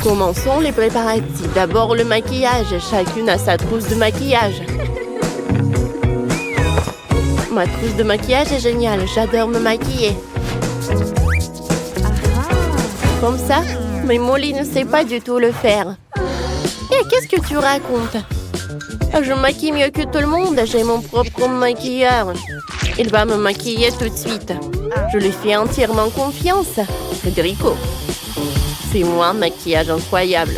Commençons les préparatifs. D'abord le maquillage. Chacune a sa trousse de maquillage. Ma trousse de maquillage est géniale. J'adore me maquiller. Comme ça, mais Molly ne sait pas du tout le faire. Et qu'est-ce que tu racontes? Je me maquille mieux que tout le monde. J'ai mon propre maquilleur. Il va me maquiller tout de suite. Je lui fais entièrement confiance. Federico. C'est moi, maquillage incroyable.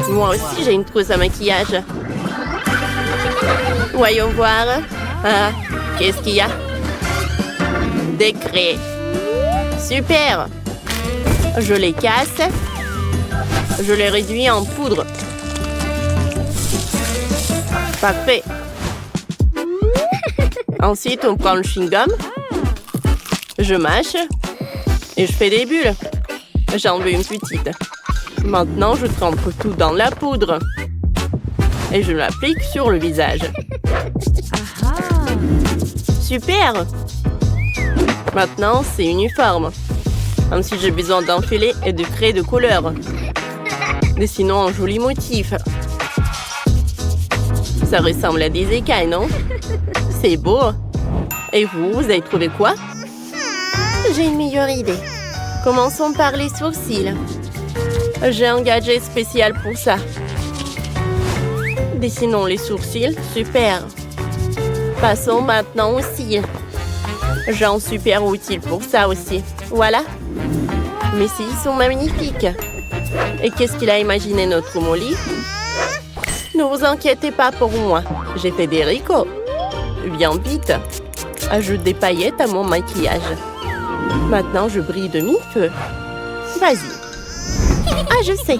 Moi aussi, j'ai une trousse à maquillage. Voyons voir. Ah, qu'est-ce qu'il y a? Des craies. Super. Je les casse. Je les réduis en poudre. Parfait. Ensuite, on prend le chewing-gum. Je mâche. Et je fais des bulles. J'en veux une petite. Maintenant, je trempe tout dans la poudre. Et je l'applique sur le visage. Super! Maintenant, c'est uniforme. Ensuite, j'ai besoin d'un filet et de craies de couleur. Dessinons un joli motif. Ça ressemble à des écailles, non? C'est beau. Et vous avez trouvé quoi? J'ai une meilleure idée. Commençons par les sourcils. J'ai un gadget spécial pour ça. Dessinons les sourcils. Super. Passons maintenant aux cils. J'ai un super outil pour ça aussi. Voilà. Mes cils sont magnifiques. Et qu'est-ce qu'il a imaginé notre Molly? Ne vous inquiétez pas pour moi. J'ai Federico. Viens vite. Ajoute des paillettes à mon maquillage. Maintenant, je brille de mi-feu. Vas-y. Ah, je sais.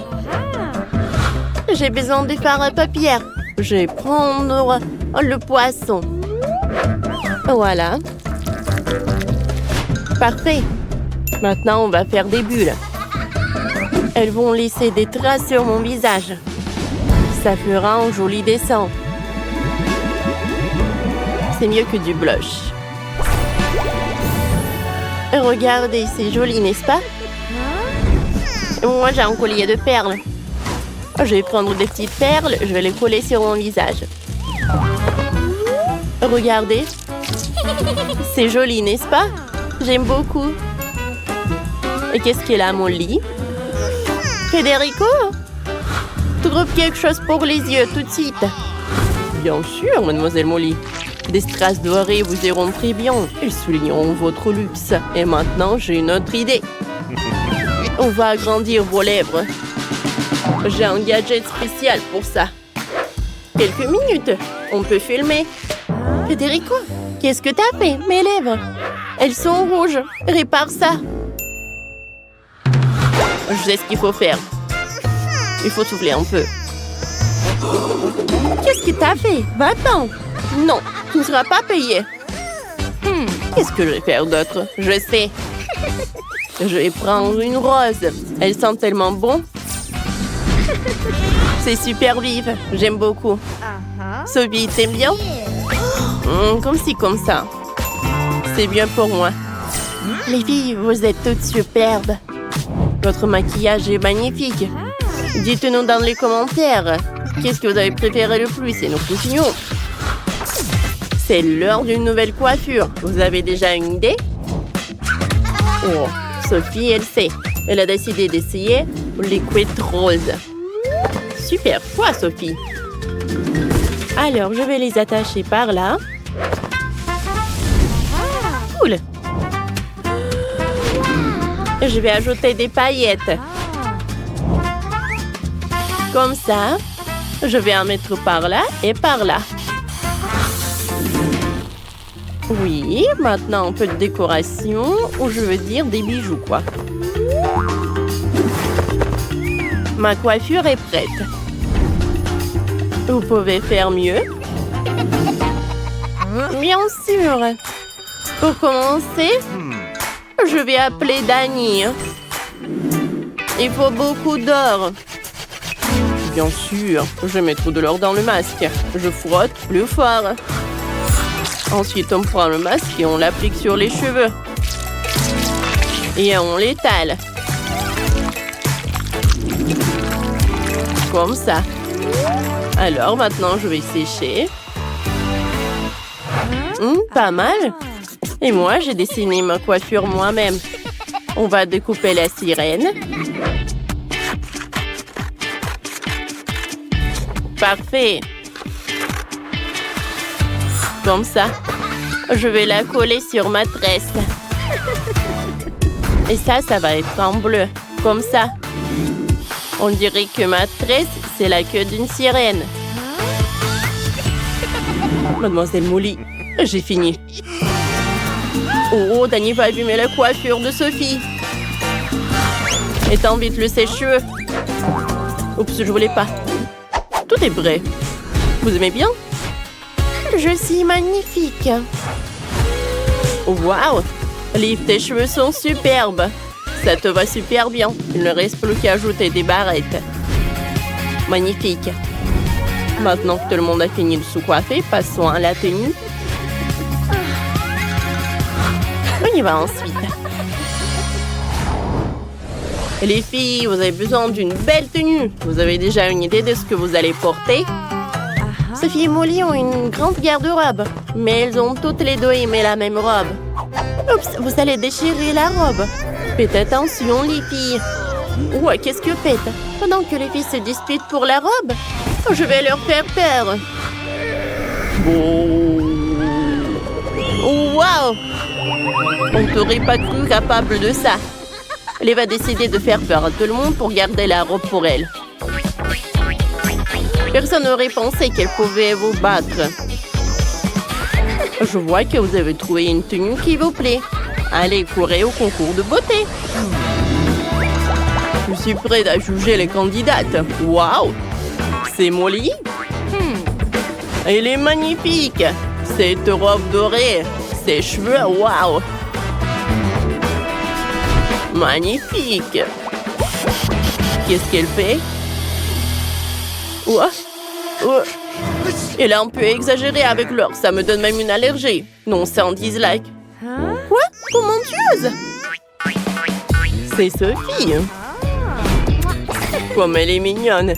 J'ai besoin de fard à paupières. Je vais prendre le poisson. Voilà. Parfait. Maintenant, on va faire des bulles. Elles vont laisser des traces sur mon visage. Ça fera un joli dessin. C'est mieux que du blush. Regardez, c'est joli, n'est-ce pas? Moi, j'ai un collier de perles. Je vais prendre des petites perles, je vais les coller sur mon visage. Regardez. C'est joli, n'est-ce pas? J'aime beaucoup. Et qu'est-ce qu'il a, Molly? Federico? Trouve quelque chose pour les yeux, tout de suite. Bien sûr, mademoiselle Molly. Des strass dorées vous iront très bien. Ils souligneront votre luxe. Et maintenant, j'ai une autre idée. On va agrandir vos lèvres. J'ai un gadget spécial pour ça. Quelques minutes. On peut filmer. Federico, qu'est-ce que t'as fait? Mes lèvres. Elles sont rouges. Répare ça. Je sais ce qu'il faut faire. Il faut souffler un peu. Qu'est-ce que t'as fait? Va-t'en. Non, tu ne seras pas payé. Qu'est-ce que je vais faire d'autre? Je sais. Je vais prendre une rose. Elle sent tellement bon. C'est super vive. J'aime beaucoup. Sophie, t'aimes bien? Comme ci, comme ça. C'est bien pour moi. Les filles, vous êtes toutes superbes. Votre maquillage est magnifique. Dites-nous dans les commentaires. Qu'est-ce que vous avez préféré le plus et nous continuons. C'est l'heure d'une nouvelle coiffure. Vous avez déjà une idée? Oh, Sophie, elle sait. Elle a décidé d'essayer les couettes roses. Super, quoi, Sophie? Alors, je vais les attacher par là. Cool. Je vais ajouter des paillettes. Comme ça. Je vais en mettre par là et par là. Oui, maintenant un peu de décoration, ou je veux dire des bijoux, quoi. Ma coiffure est prête. Vous pouvez faire mieux? Bien sûr. Pour commencer, je vais appeler Dani. Il faut beaucoup d'or. Bien sûr, je vais mettre de l'or dans le masque. Je frotte plus fort. Ensuite, on prend le masque et on l'applique sur les cheveux. Et on l'étale. Comme ça. Alors, maintenant, je vais sécher. Pas mal. Et moi, j'ai dessiné ma coiffure moi-même. On va découper la sirène. Parfait. Comme ça. Je vais la coller sur ma tresse. Et ça va être en bleu. Comme ça. On dirait que ma tresse, c'est la queue d'une sirène. Mademoiselle Molly, j'ai fini. Oh, Danny va abîmer la coiffure de Sophie. Étends vite le sèche-cheveux. Oups, je voulais pas. Tout est prêt. Vous aimez bien? Je suis magnifique. Waouh! Liv, tes cheveux sont superbes. Ça te va super bien. Il ne reste plus qu'à ajouter des barrettes. Magnifique. Maintenant que tout le monde a fini de se coiffer, passons à la tenue. On y va ensuite. Les filles, vous avez besoin d'une belle tenue. Vous avez déjà une idée de ce que vous allez porter? Sophie et Molly ont une grande garde-robe, mais elles ont toutes les deux aimé la même robe. Oups, vous allez déchirer la robe. Faites attention, les filles. Ouais, qu'est-ce que faites? Pendant que les filles se disputent pour la robe, je vais leur faire peur. Wow! On ne t'aurait pas cru capable de ça. Elle va décider de faire peur à tout le monde pour garder la robe pour elle. Personne n'aurait pensé qu'elle pouvait vous battre. Je vois que vous avez trouvé une tenue qui vous plaît. Allez, courez au concours de beauté. Je suis prête à juger les candidates. Waouh! C'est Molly? Elle est magnifique. Cette robe dorée, ses cheveux, waouh! Magnifique. Qu'est-ce qu'elle fait? Ouah. Ouah. Elle a un peu exagéré avec l'or. Ça me donne même une allergie. Non, c'est un dislike. Quoi? Comment tu oses? C'est Sophie. Comme elle est mignonne.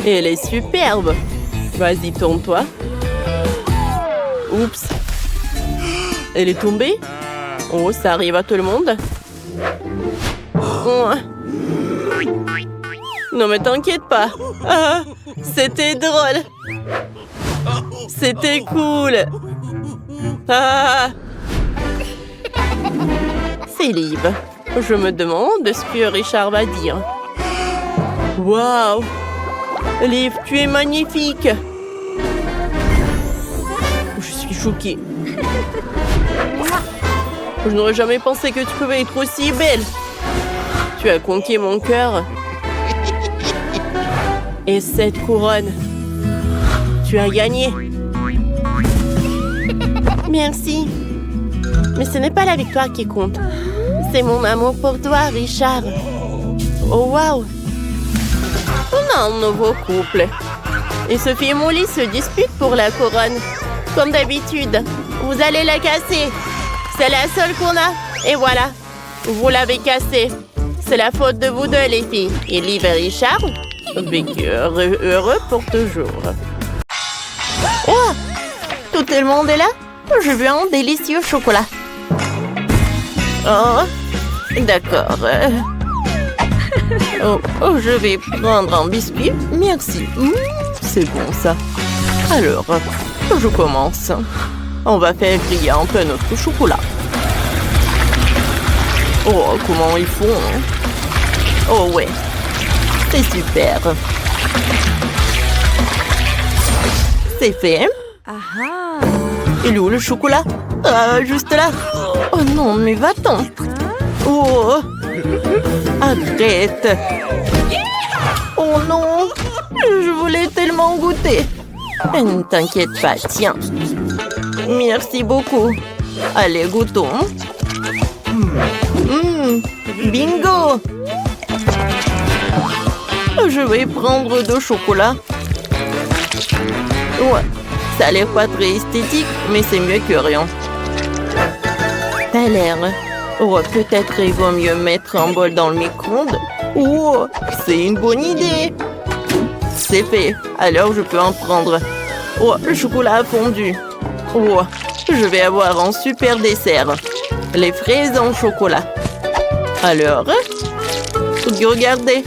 Et elle est superbe. Vas-y, tourne-toi. Oups. Elle est tombée? Oh, ça arrive à tout le monde. Oh. Non, mais t'inquiète pas. Ah, c'était drôle. C'était cool. Ah. C'est Liv. Je me demande ce que Richard va dire. Waouh! Liv, tu es magnifique. Je suis choquée. Je n'aurais jamais pensé que tu pouvais être aussi belle. Tu as conquis mon cœur. Et cette couronne, tu as gagné. Merci. Mais ce n'est pas la victoire qui compte. C'est mon amour pour toi, Richard. Oh, waouh! On a un nouveau couple. Et Sophie et Molly se disputent pour la couronne. Comme d'habitude, vous allez la casser. C'est la seule qu'on a. Et voilà, vous l'avez cassée. C'est la faute de vous deux, les filles. Et Liv et Richard vécurent heureux pour toujours. Oh! Tout le monde est là? Je veux un délicieux chocolat. Oh, d'accord. Oh, je vais prendre un biscuit. Merci. C'est bon, ça. Alors, je commence. On va faire griller un peu notre chocolat. Oh, comment ils font? Oh, ouais. C'est super. C'est fait. Il est où le chocolat? Ah, juste là. Oh non, mais va-t'en. Oh, arrête. Oh non, je voulais tellement goûter. Ne t'inquiète pas, tiens. Merci beaucoup. Allez, goûtons. Bingo! Je vais prendre 2 chocolats. Ouais, ça a l'air pas très esthétique, mais c'est mieux que rien. T'as l'air. Oh, peut-être il vaut mieux mettre un bol dans le micro-ondes. Oh, c'est une bonne idée. C'est fait. Alors, je peux en prendre. Oh, le chocolat a fondu. Oh, je vais avoir un super dessert. Les fraises en chocolat. Alors, regardez.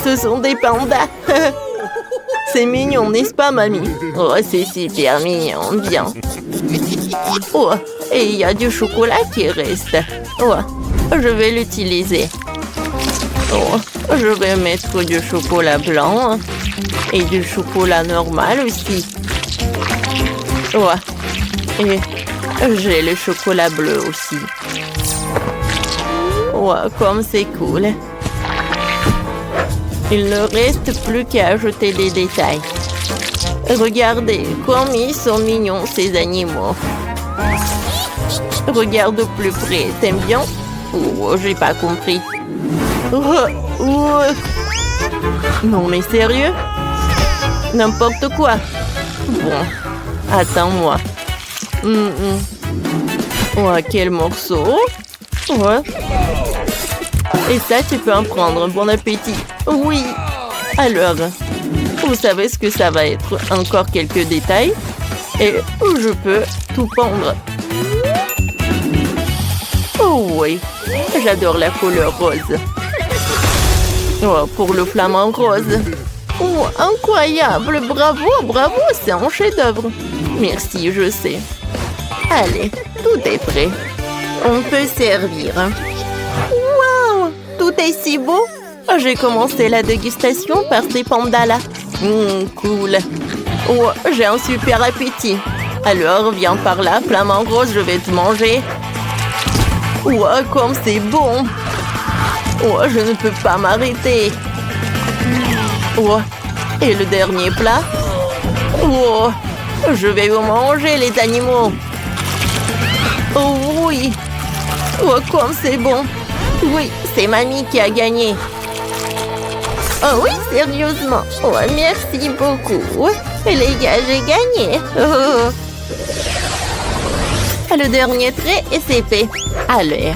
Ce sont des pandas. C'est mignon, n'est-ce pas, mamie? Oh, c'est super mignon. Bien. Oh, et il y a du chocolat qui reste. Oh, je vais l'utiliser. Oh, je vais mettre du chocolat blanc et du chocolat normal aussi. Oh, et j'ai le chocolat bleu aussi. Oh, comme c'est cool. Il ne reste plus qu'à ajouter des détails. Regardez comme ils sont mignons ces animaux. Regarde au plus près, t'aimes bien? Oh, j'ai pas compris. Non mais sérieux? N'importe quoi. Bon, attends-moi. Oh, quel morceau. Ouais. Et ça, tu peux en prendre. Bon appétit. Oui. Alors, vous savez ce que ça va être? Encore quelques détails. Et je peux tout pendre. Oh oui. J'adore la couleur rose. Oh, pour le flamant rose. Oh, incroyable. Bravo, bravo. C'est un chef-d'œuvre. Merci, je sais. Allez, tout est prêt. On peut servir. Waouh, tout est si beau. J'ai commencé la dégustation par ces pandas-là. Cool. Oh, j'ai un super appétit. Alors, viens par là, flamant rose, je vais te manger. Oh, comme c'est bon. Oh, je ne peux pas m'arrêter. Oh, et le dernier plat. Oh, je vais vous manger, les animaux. Oh oui. Oh, comme c'est bon. Oui, c'est mamie qui a gagné. Oh oui, sérieusement. Oh, merci beaucoup. Et les gars, j'ai gagné. Oh. Le dernier trait et c'est fait. Allez,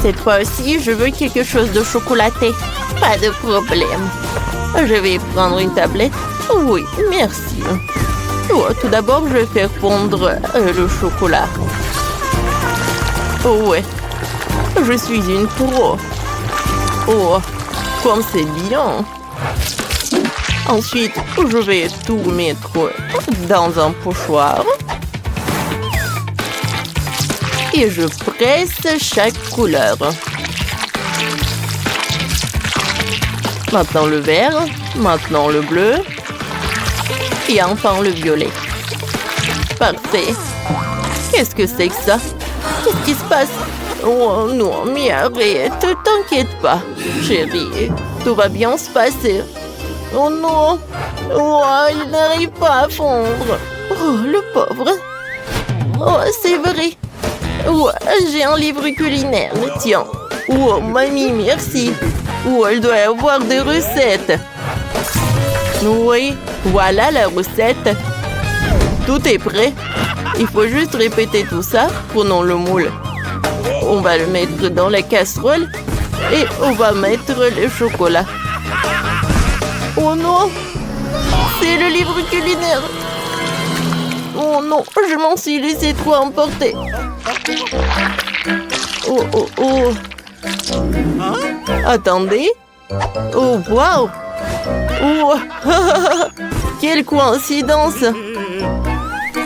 cette fois-ci, je veux quelque chose de chocolaté. Pas de problème. Je vais prendre une tablette. Oui, merci. Oh, tout d'abord, je vais faire fondre le chocolat. Oh ouais, je suis une pro. Oh, comme c'est bien. Ensuite, je vais tout mettre dans un pochoir. Et je presse chaque couleur. Maintenant le vert, maintenant le bleu. Et enfin le violet. Parfait. Qu'est-ce que c'est que ça? Qu'est-ce qui se passe? Oh non, mais arrête, t'inquiète pas, chérie. Tout va bien se passer. Oh non! Oh, il n'arrive pas à fondre. Oh, le pauvre. Oh, c'est vrai. Oh, j'ai un livre culinaire, tiens. Oh, mamie, merci. Oh, elle doit avoir des recettes. Oui, voilà la recette. Tout est prêt. Il faut juste répéter tout ça. Prenons le moule. On va le mettre dans la casserole et on va mettre le chocolat. Oh non! C'est le livre culinaire. Oh non, je m'en suis laissé trop emporter. Oh, oh, oh. Attendez. Oh, waouh! Oh, quelle coïncidence!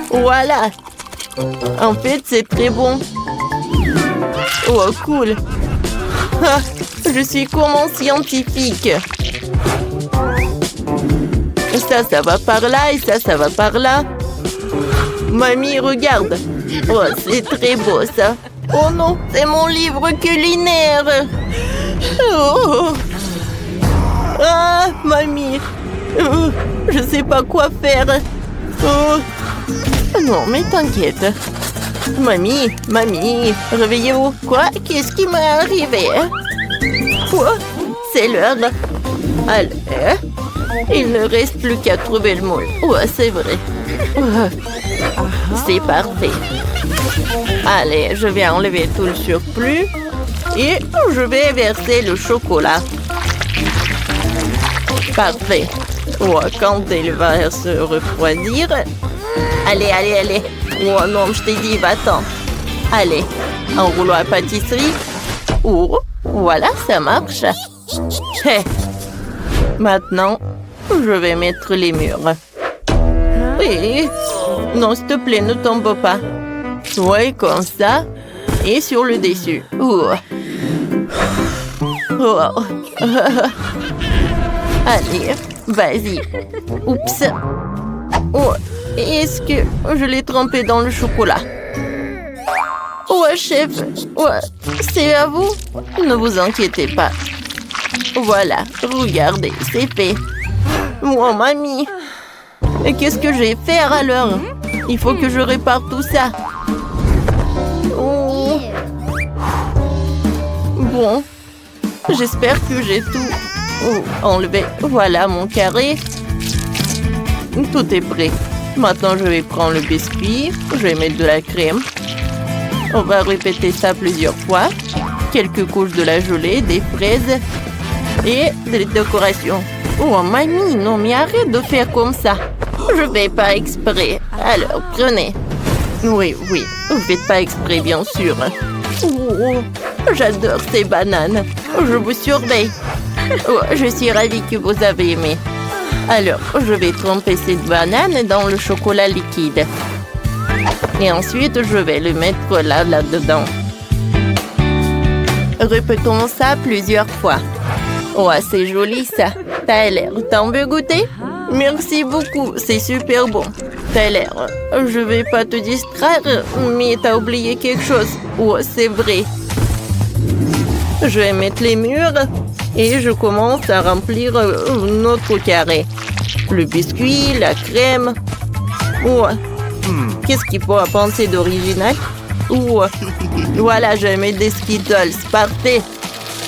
Voilà! En fait, c'est très bon. Oh, cool! Je suis comme un scientifique. Ça va par là et ça va par là. Mamie, regarde. Oh, c'est très beau, ça. Oh non, c'est mon livre culinaire. Oh. Ah, mamie. Oh, je sais pas quoi faire. Oh. Non, mais t'inquiète. Mamie, réveillez-vous. Quoi? Qu'est-ce qui m'est arrivé? Quoi? C'est l'heure. Alors, il ne reste plus qu'à trouver le moule. Ouais, c'est vrai. C'est parfait. Allez, je vais enlever tout le surplus et je vais verser le chocolat. Parfait. Oh, quand elle va se refroidir... Allez, allez, allez. Oh non, je t'ai dit, va-t'en. Allez, un rouleau à pâtisserie. Oh, voilà, ça marche. Hé. Maintenant, je vais mettre les murs. Oui. Non, s'il te plaît, ne tombe pas. Ouais, comme ça. Et sur le dessus. Oh. Oh. Allez, vas-y. Oups. Oh. Est-ce que je l'ai trempé dans le chocolat? Ouais, chef. Ouais, c'est à vous. Ne vous inquiétez pas. Voilà, regardez, c'est fait. Oh, mamie. Et qu'est-ce que je vais faire alors? Il faut que je répare tout ça. Oh. Bon, j'espère que j'ai tout enlevé. Voilà mon carré. Tout est prêt. Maintenant, je vais prendre le biscuit. Je vais mettre de la crème. On va répéter ça plusieurs fois. Quelques couches de la gelée, des fraises et des décorations. Oh, mamie, non, mais arrête de faire comme ça. Je vais pas exprès. Alors, prenez. Oui, oui, vous faites pas exprès, bien sûr. Oh, j'adore ces bananes. Je vous surveille. Oh, je suis ravie que vous avez aimé. Alors, je vais tremper cette banane dans le chocolat liquide. Et ensuite, je vais le mettre là-dedans. Répétons ça plusieurs fois. Oh, c'est joli ça. T'as l'air. T'en veux goûter? Merci beaucoup, c'est super bon. T'as l'air. Je vais pas te distraire, mais t'as oublié quelque chose. Oh, c'est vrai. Je vais mettre les murs et je commence à remplir notre carré. Le biscuit, la crème. Oh, qu'est-ce qu'il faut penser d'original? Oh, voilà, je vais mettre des Skittles. Parfait.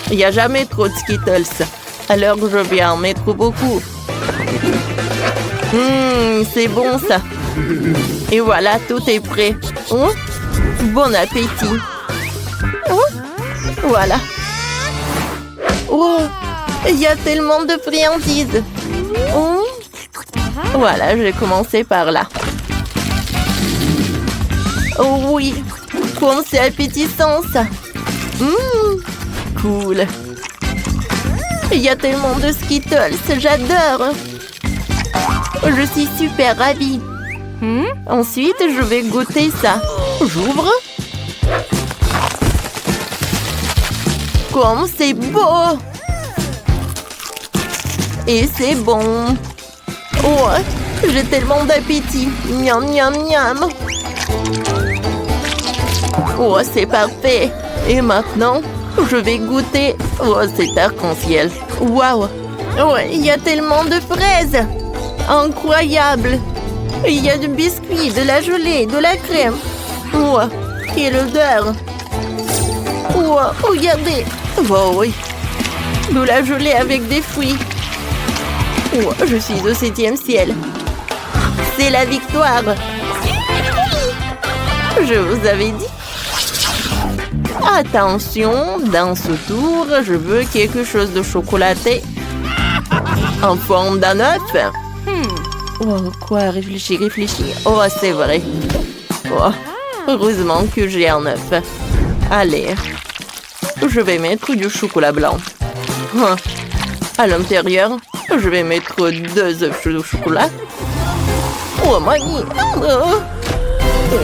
Il n'y a jamais trop de Skittles. Alors, je vais en mettre beaucoup. C'est bon, ça. Et voilà, tout est prêt. Oh, bon appétit. Oh, voilà. Oh, il y a tellement de friandises. Oh. Voilà, je vais commencer par là. Oh oui, comme c'est appétissant, ça. Cool. Il y a tellement de Skittles, j'adore. Je suis super ravie. Ensuite, je vais goûter ça. J'ouvre. Comme c'est beau. Et c'est bon. Oh, j'ai tellement d'appétit. Miam, miam, miam. Oh, c'est parfait. Et maintenant, je vais goûter. Oh, c'est arc-en-ciel. Waouh. Oh, il y a tellement de fraises. Incroyable. Il y a du biscuit, de la gelée, de la crème. Oh, quelle odeur. Oh, regardez. Oh oui. De la gelée avec des fruits. Oh, je suis au 7e ciel. C'est la victoire. Je vous avais dit. Attention, dans ce tour, je veux quelque chose de chocolaté. En forme d'un œuf. Oh, quoi? Réfléchis, réfléchis. Oh, c'est vrai. Oh, heureusement que j'ai un œuf. Allez. Je vais mettre du chocolat blanc. À l'intérieur, je vais mettre 2 œufs de chocolat. Oh, mamie. Oh.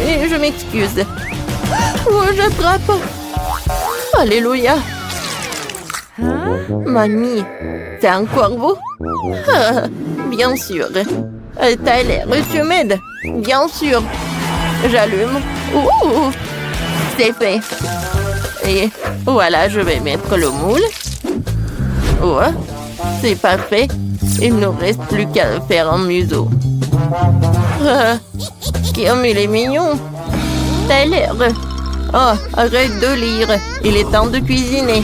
Et je m'excuse. Oh, j'attrape. Alléluia. Mamie, t'es un corbeau? Bien sûr. T'as l'air. Tu m'aides? Bien sûr. J'allume. C'est fait. Et voilà, je vais mettre le moule. Oh, c'est parfait. Il ne reste plus qu'à faire un museau. Comme il est mignon. T'as l'air. Oh, arrête de lire. Il est temps de cuisiner.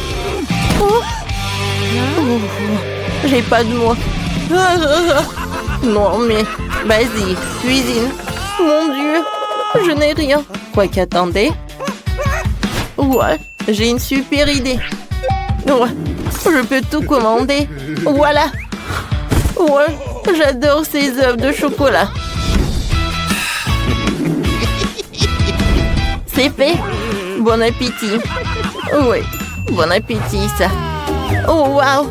J'ai pas de mots. Non, mais vas-y, cuisine. Mon Dieu, je n'ai rien. Quoi qu'attendez. Ouais, j'ai une super idée. Ouais, je peux tout commander. Voilà. Ouais, j'adore ces œufs de chocolat. C'est fait. Bon appétit. Oui, bon appétit, ça. Oh, waouh.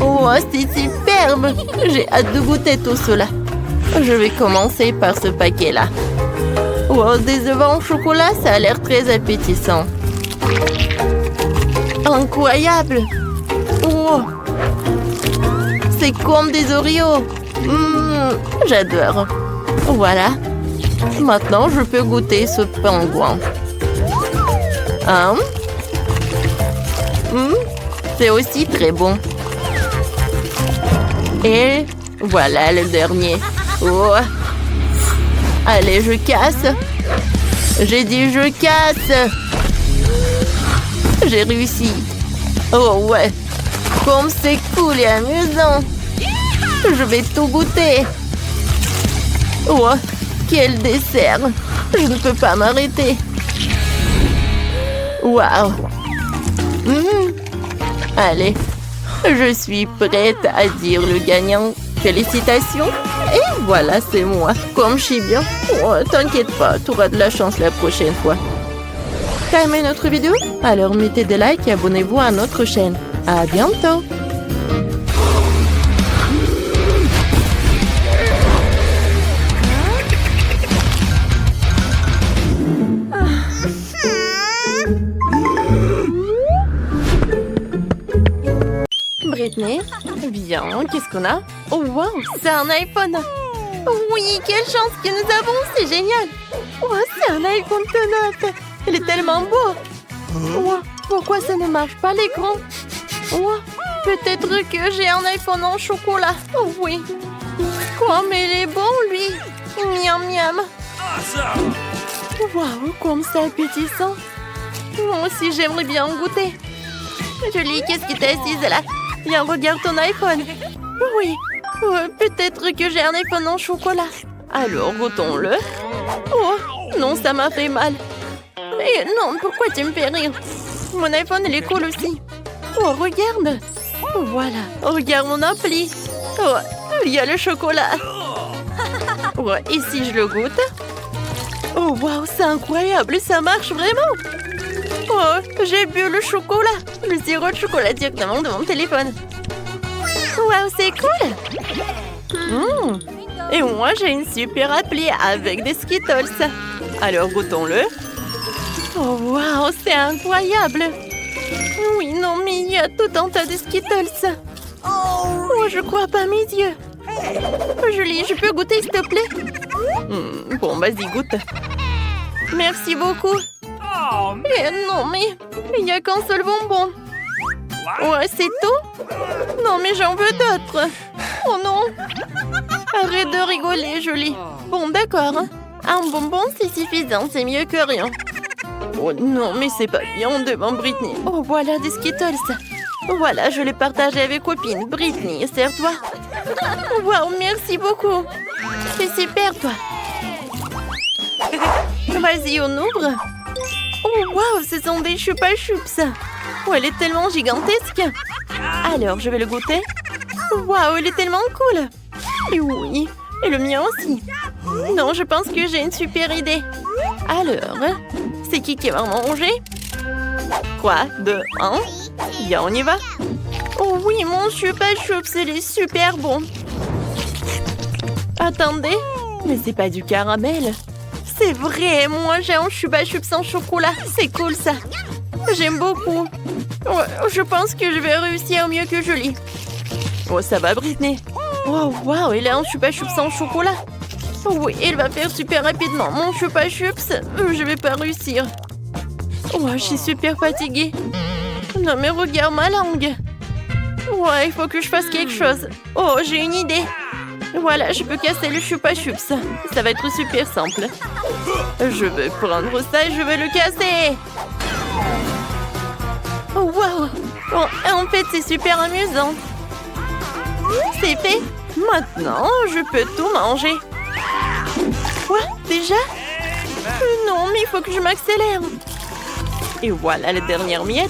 Oh, c'est superbe. J'ai hâte de goûter tout cela. Je vais commencer par ce paquet-là. Oh, des œufs en chocolat, ça a l'air très appétissant. Incroyable. Oh. C'est comme des Oreos. J'adore. Voilà. Maintenant, je peux goûter ce pingouin. C'est aussi très bon. Et voilà le dernier. Oh. Allez, je casse. J'ai dit je casse. J'ai réussi. Oh ouais. Comme c'est cool et amusant. Je vais tout goûter. Oh, quel dessert. Je ne peux pas m'arrêter. Waouh. Allez, je suis prête à dire le gagnant. Félicitations. Et voilà, c'est moi. Comme je suis bien. Oh, t'inquiète pas, tu auras de la chance la prochaine fois. T'as aimé notre vidéo? Alors mettez des likes et abonnez-vous à notre chaîne. À bientôt. Britney, bien, qu'est-ce qu'on a? Oh wow, c'est un iPhone. Oui, quelle chance que nous avons, c'est génial. Oh, c'est un iPhone tout neuf. Il est tellement beau. Oh, pourquoi ça ne marche pas l'écran? Oh, peut-être que j'ai un iPhone en chocolat. Oh oui. Comme il est bon, lui. Miam miam. Waouh, comme c'est appétissant. Moi aussi, j'aimerais bien en goûter. Julie, qu'est-ce qui t'est assise là? Viens, regarde ton iPhone. Oui, peut-être que j'ai un iPhone en chocolat. Alors, goûtons-le. Oh, non, ça m'a fait mal. Mais non, pourquoi tu me fais rire? Mon iPhone, il est cool aussi. Oh, regarde. Voilà, regarde mon appli. Oh, il y a le chocolat. Oh, et si je le goûte? Oh, waouh, c'est incroyable, ça marche vraiment. Oh, j'ai bu le chocolat. Le sirop de chocolat directement de mon téléphone. Waouh, c'est cool. Et moi, j'ai une super appli avec des Skittles. Alors, goûtons-le. Oh, waouh, c'est incroyable. Oui, non, mais il y a tout un tas de Skittles. Oh, je crois pas à mes yeux. Julie, je peux goûter, s'il te plaît? Bon, vas-y, goûte. Merci beaucoup. Non, mais il n'y a qu'un seul bonbon. Ouais, c'est tout? Non, mais j'en veux d'autres. Oh non. Arrête de rigoler, Julie. Bon, d'accord. Un bonbon, c'est suffisant. C'est mieux que rien. Oh non, mais c'est pas bien devant Britney. Oh, voilà des Skittles. Voilà, je les partage avec copine. Britney, sers-toi. Waouh, merci beaucoup. C'est super, toi. Vas-y, on ouvre. Oh, waouh, ce sont des chupa chups. Oh, elle est tellement gigantesque. Alors, je vais le goûter. Waouh, il est tellement cool. Et oui, et le mien aussi. Non, je pense que j'ai une super idée. Alors, c'est qui va manger? Quoi? 2, 1. Bien, on y va. Oh oui, mon chupa chups, il est super bon. Attendez, mais c'est pas du caramel. C'est vrai, moi j'ai un chupa chups en chocolat. C'est cool ça. J'aime beaucoup. Ouais, je pense que je vais réussir mieux que Julie. Oh, ça va, Britney. Wow, wow, il a un chupa chups en chocolat. Oui, il va faire super rapidement. Mon chupa chups, je vais pas réussir. Oh, je suis super fatiguée. Non, mais regarde ma langue. Ouais, il faut que je fasse quelque chose. Oh, j'ai une idée. Voilà, je peux casser le chupa chups. Ça va être super simple. Je vais prendre ça et je vais le casser. Oh, wow. Oh, en fait, c'est super amusant. C'est fait. Maintenant, je peux tout manger. Quoi? Déjà? Non, mais il faut que je m'accélère. Et voilà la dernière miette.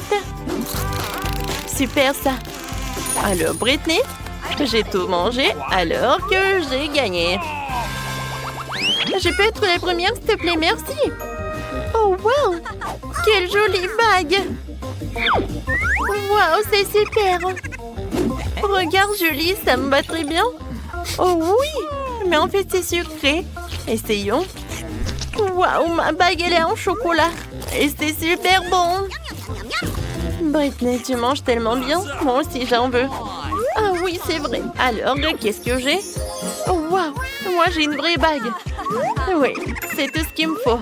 Super ça. Alors, Britney, J'ai tout mangé alors que j'ai gagné. Je peux être la première, s'il te plaît, merci. Oh, wow! Quelle jolie bague! Wow, c'est super! Regarde, Julie, ça me va très bien. Oh oui! Mais en fait, c'est sucré. Essayons. Wow, ma bague, elle est en chocolat. Et c'est super bon! Britney, tu manges tellement bien. Moi aussi, j'en veux. Ah oui, c'est vrai. Alors, qu'est-ce que j'ai? Oh, wow! Moi, j'ai une vraie bague. Oui, c'est tout ce qu'il me faut.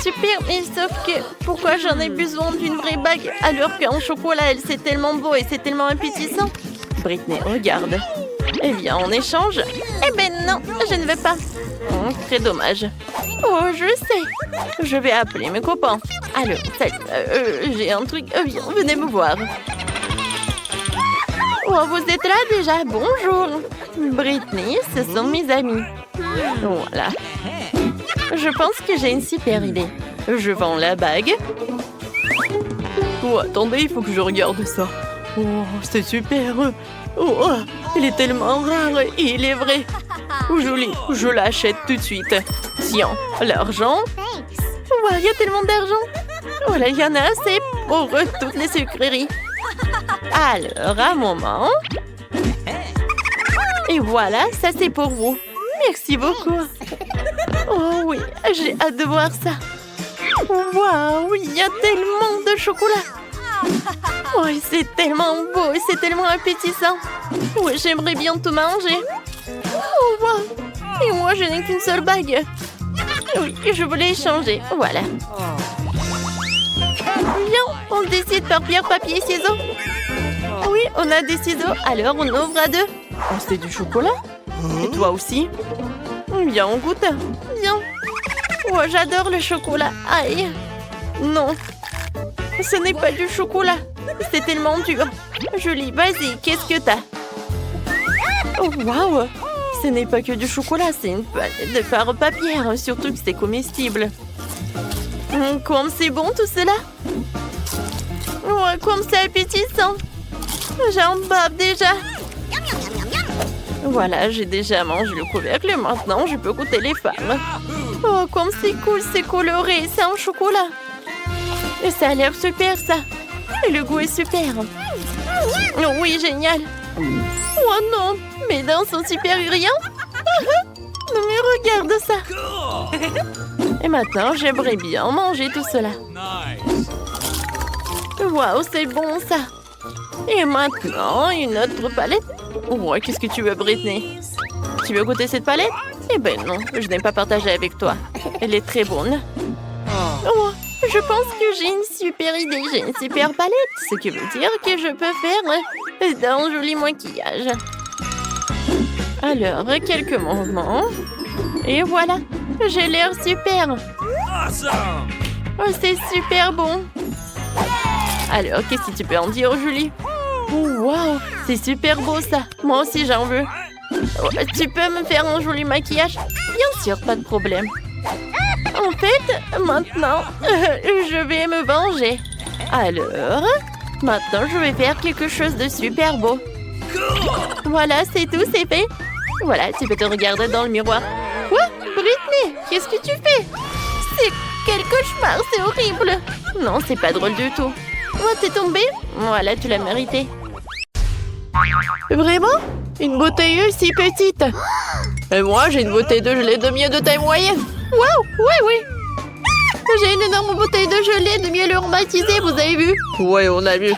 Super, mais sauf que pourquoi j'en ai besoin d'une vraie bague alors qu'en chocolat, elle c'est tellement beau et c'est tellement appétissant? Britney, regarde. Eh bien, en échange... Eh ben non, je ne vais pas. Oh, très dommage. Oh, je sais. Je vais appeler mes copains. Allô, j'ai un truc. Viens, venez me voir. Oh, vous êtes là déjà? Bonjour. Britney, ce sont mes amis. Voilà. Je pense que j'ai une super idée. Je vends la bague. Oh, attendez, il faut que je regarde ça. Oh, c'est super. Oh, il est tellement rare et il est vrai. Joli, je l'achète tout de suite. Tiens, l'argent. Oh, il y a tellement d'argent. Voilà, il y en a assez pour toutes les sucreries. Alors, un moment. Et voilà, ça c'est pour vous. Merci beaucoup. Oh oui, j'ai hâte de voir ça. Waouh, il y a tellement de chocolat. Oh, c'est tellement beau et c'est tellement appétissant. Oui, j'aimerais bien tout manger. Oh, wow. Et moi, je n'ai qu'une seule bague. Oui, je voulais échanger. Voilà. Viens, on décide par pierre, papier, ciseaux. Oui, on a des ciseaux, alors on ouvre à deux. Oh, c'est du chocolat. Et toi aussi? Viens, on goûte. Viens. Oh, j'adore le chocolat. Aïe. Non. Ce n'est pas du chocolat. C'est tellement dur. Julie, vas-y, qu'est-ce que t'as? Oh, waouh. Ce n'est pas que du chocolat, c'est une palette de fards papier. Surtout que c'est comestible. Comme c'est bon tout cela. Oh, comme c'est appétissant. J'en bave déjà. Voilà, j'ai déjà mangé le couvercle et maintenant je peux goûter les fards. Oh, comme c'est cool, c'est coloré, c'est en chocolat. Et ça a l'air super ça. Et le goût est super. Oh, oui, génial. Oh non, mes dents sont super brillants. Non mais regarde ça. Et maintenant, j'aimerais bien manger tout cela. Waouh, c'est bon ça. Et maintenant, une autre palette. Oh, qu'est-ce que tu veux, Britney? Tu veux goûter cette palette? Eh ben non, je n'ai pas partagé avec toi. Elle est très bonne. Oh, je pense que j'ai une super idée. J'ai une super palette. Ce qui veut dire que je peux faire d'un joli maquillage. Alors, quelques mouvements. Et voilà, j'ai l'air super. Oh, c'est super bon. Alors, qu'est-ce que tu peux en dire, Julie? Oh, wow, c'est super beau ça. Moi aussi, j'en veux. Oh, tu peux me faire un joli maquillage? Bien sûr, pas de problème. En fait, maintenant, je vais me venger. Alors, maintenant, je vais faire quelque chose de super beau. Voilà, c'est tout, c'est fait. Voilà, tu peux te regarder dans le miroir. Quoi? Britney, qu'est-ce que tu fais? C'est quel cauchemar, c'est horrible. Non, c'est pas drôle du tout. Oh, t'es tombée? Voilà, tu l'as mérité. Vraiment? Une bouteille si petite? Et moi, j'ai une bouteille de gelée de miel de taille moyenne. Waouh, oui. J'ai une énorme bouteille de gelée de miel aromatisé, vous avez vu? Ouais, on a vu.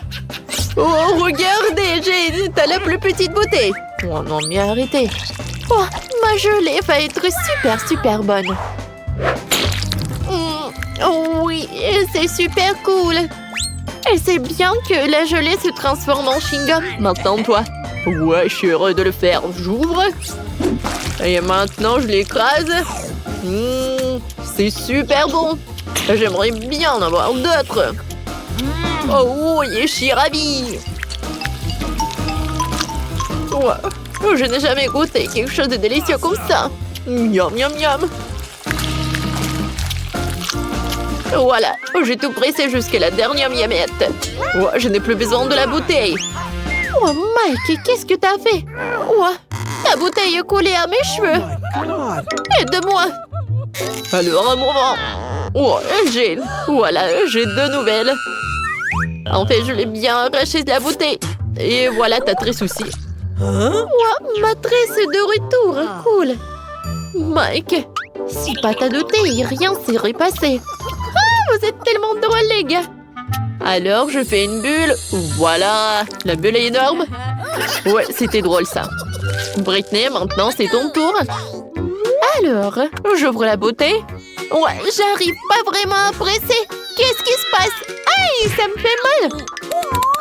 Oh, regardez, t'as la plus petite bouteille. Oh non, mais arrêtez. Oh, ma gelée va être super bonne. Oh oui, c'est super cool. Et c'est bien que la gelée se transforme en chewing-gum. Maintenant, toi. Ouais, je suis heureux de le faire. J'ouvre. Et maintenant, je l'écrase. C'est super bon. J'aimerais bien en avoir d'autres. Oh oui, je suis ravie. Ouais. Je n'ai jamais goûté quelque chose de délicieux comme ça. Miam, miam, miam. Voilà, j'ai tout pressé jusqu'à la dernière miamette. Ouais, je n'ai plus besoin de la bouteille. Oh, Mike, qu'est-ce que t'as fait? Ouah, la bouteille est collée à mes cheveux. Aide-moi. Alors, un moment. Oh, voilà, j'ai 2 nouvelles. En fait, je l'ai bien arraché de la bouteille. Et voilà ta tresse aussi. Ouah, ma tresse est de retour. Cool. Mike, si pas t'as douté, rien s'est passé. Ah, vous êtes tellement drôles, les gars. Alors, je fais une bulle. Voilà, la bulle est énorme. Ouais, c'était drôle, ça. Britney, maintenant, c'est ton tour. Alors, j'ouvre la bouteille. Ouais, j'arrive pas vraiment à presser. Qu'est-ce qui se passe? Aïe, ça me fait mal.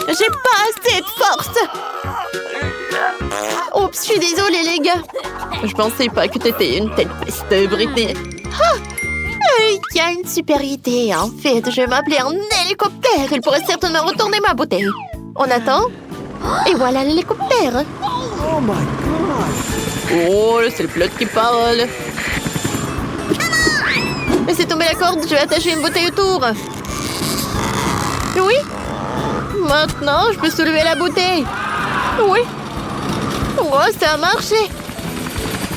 J'ai pas assez de force. Oups, je suis désolée, les gars. Je pensais pas que t'étais une telle peste, Britney. Ah, il y a une super idée, en fait. Je vais m'appeler un hélicoptère. Il pourrait certainement retourner ma bouteille. On attend. Et voilà l'hélicoptère. Oh my God! Oh, c'est le pilote qui parle. Laissez tomber la corde, je vais attacher une bouteille autour. Oui. Maintenant, je peux soulever la bouteille. Oui. Oh, ça a marché.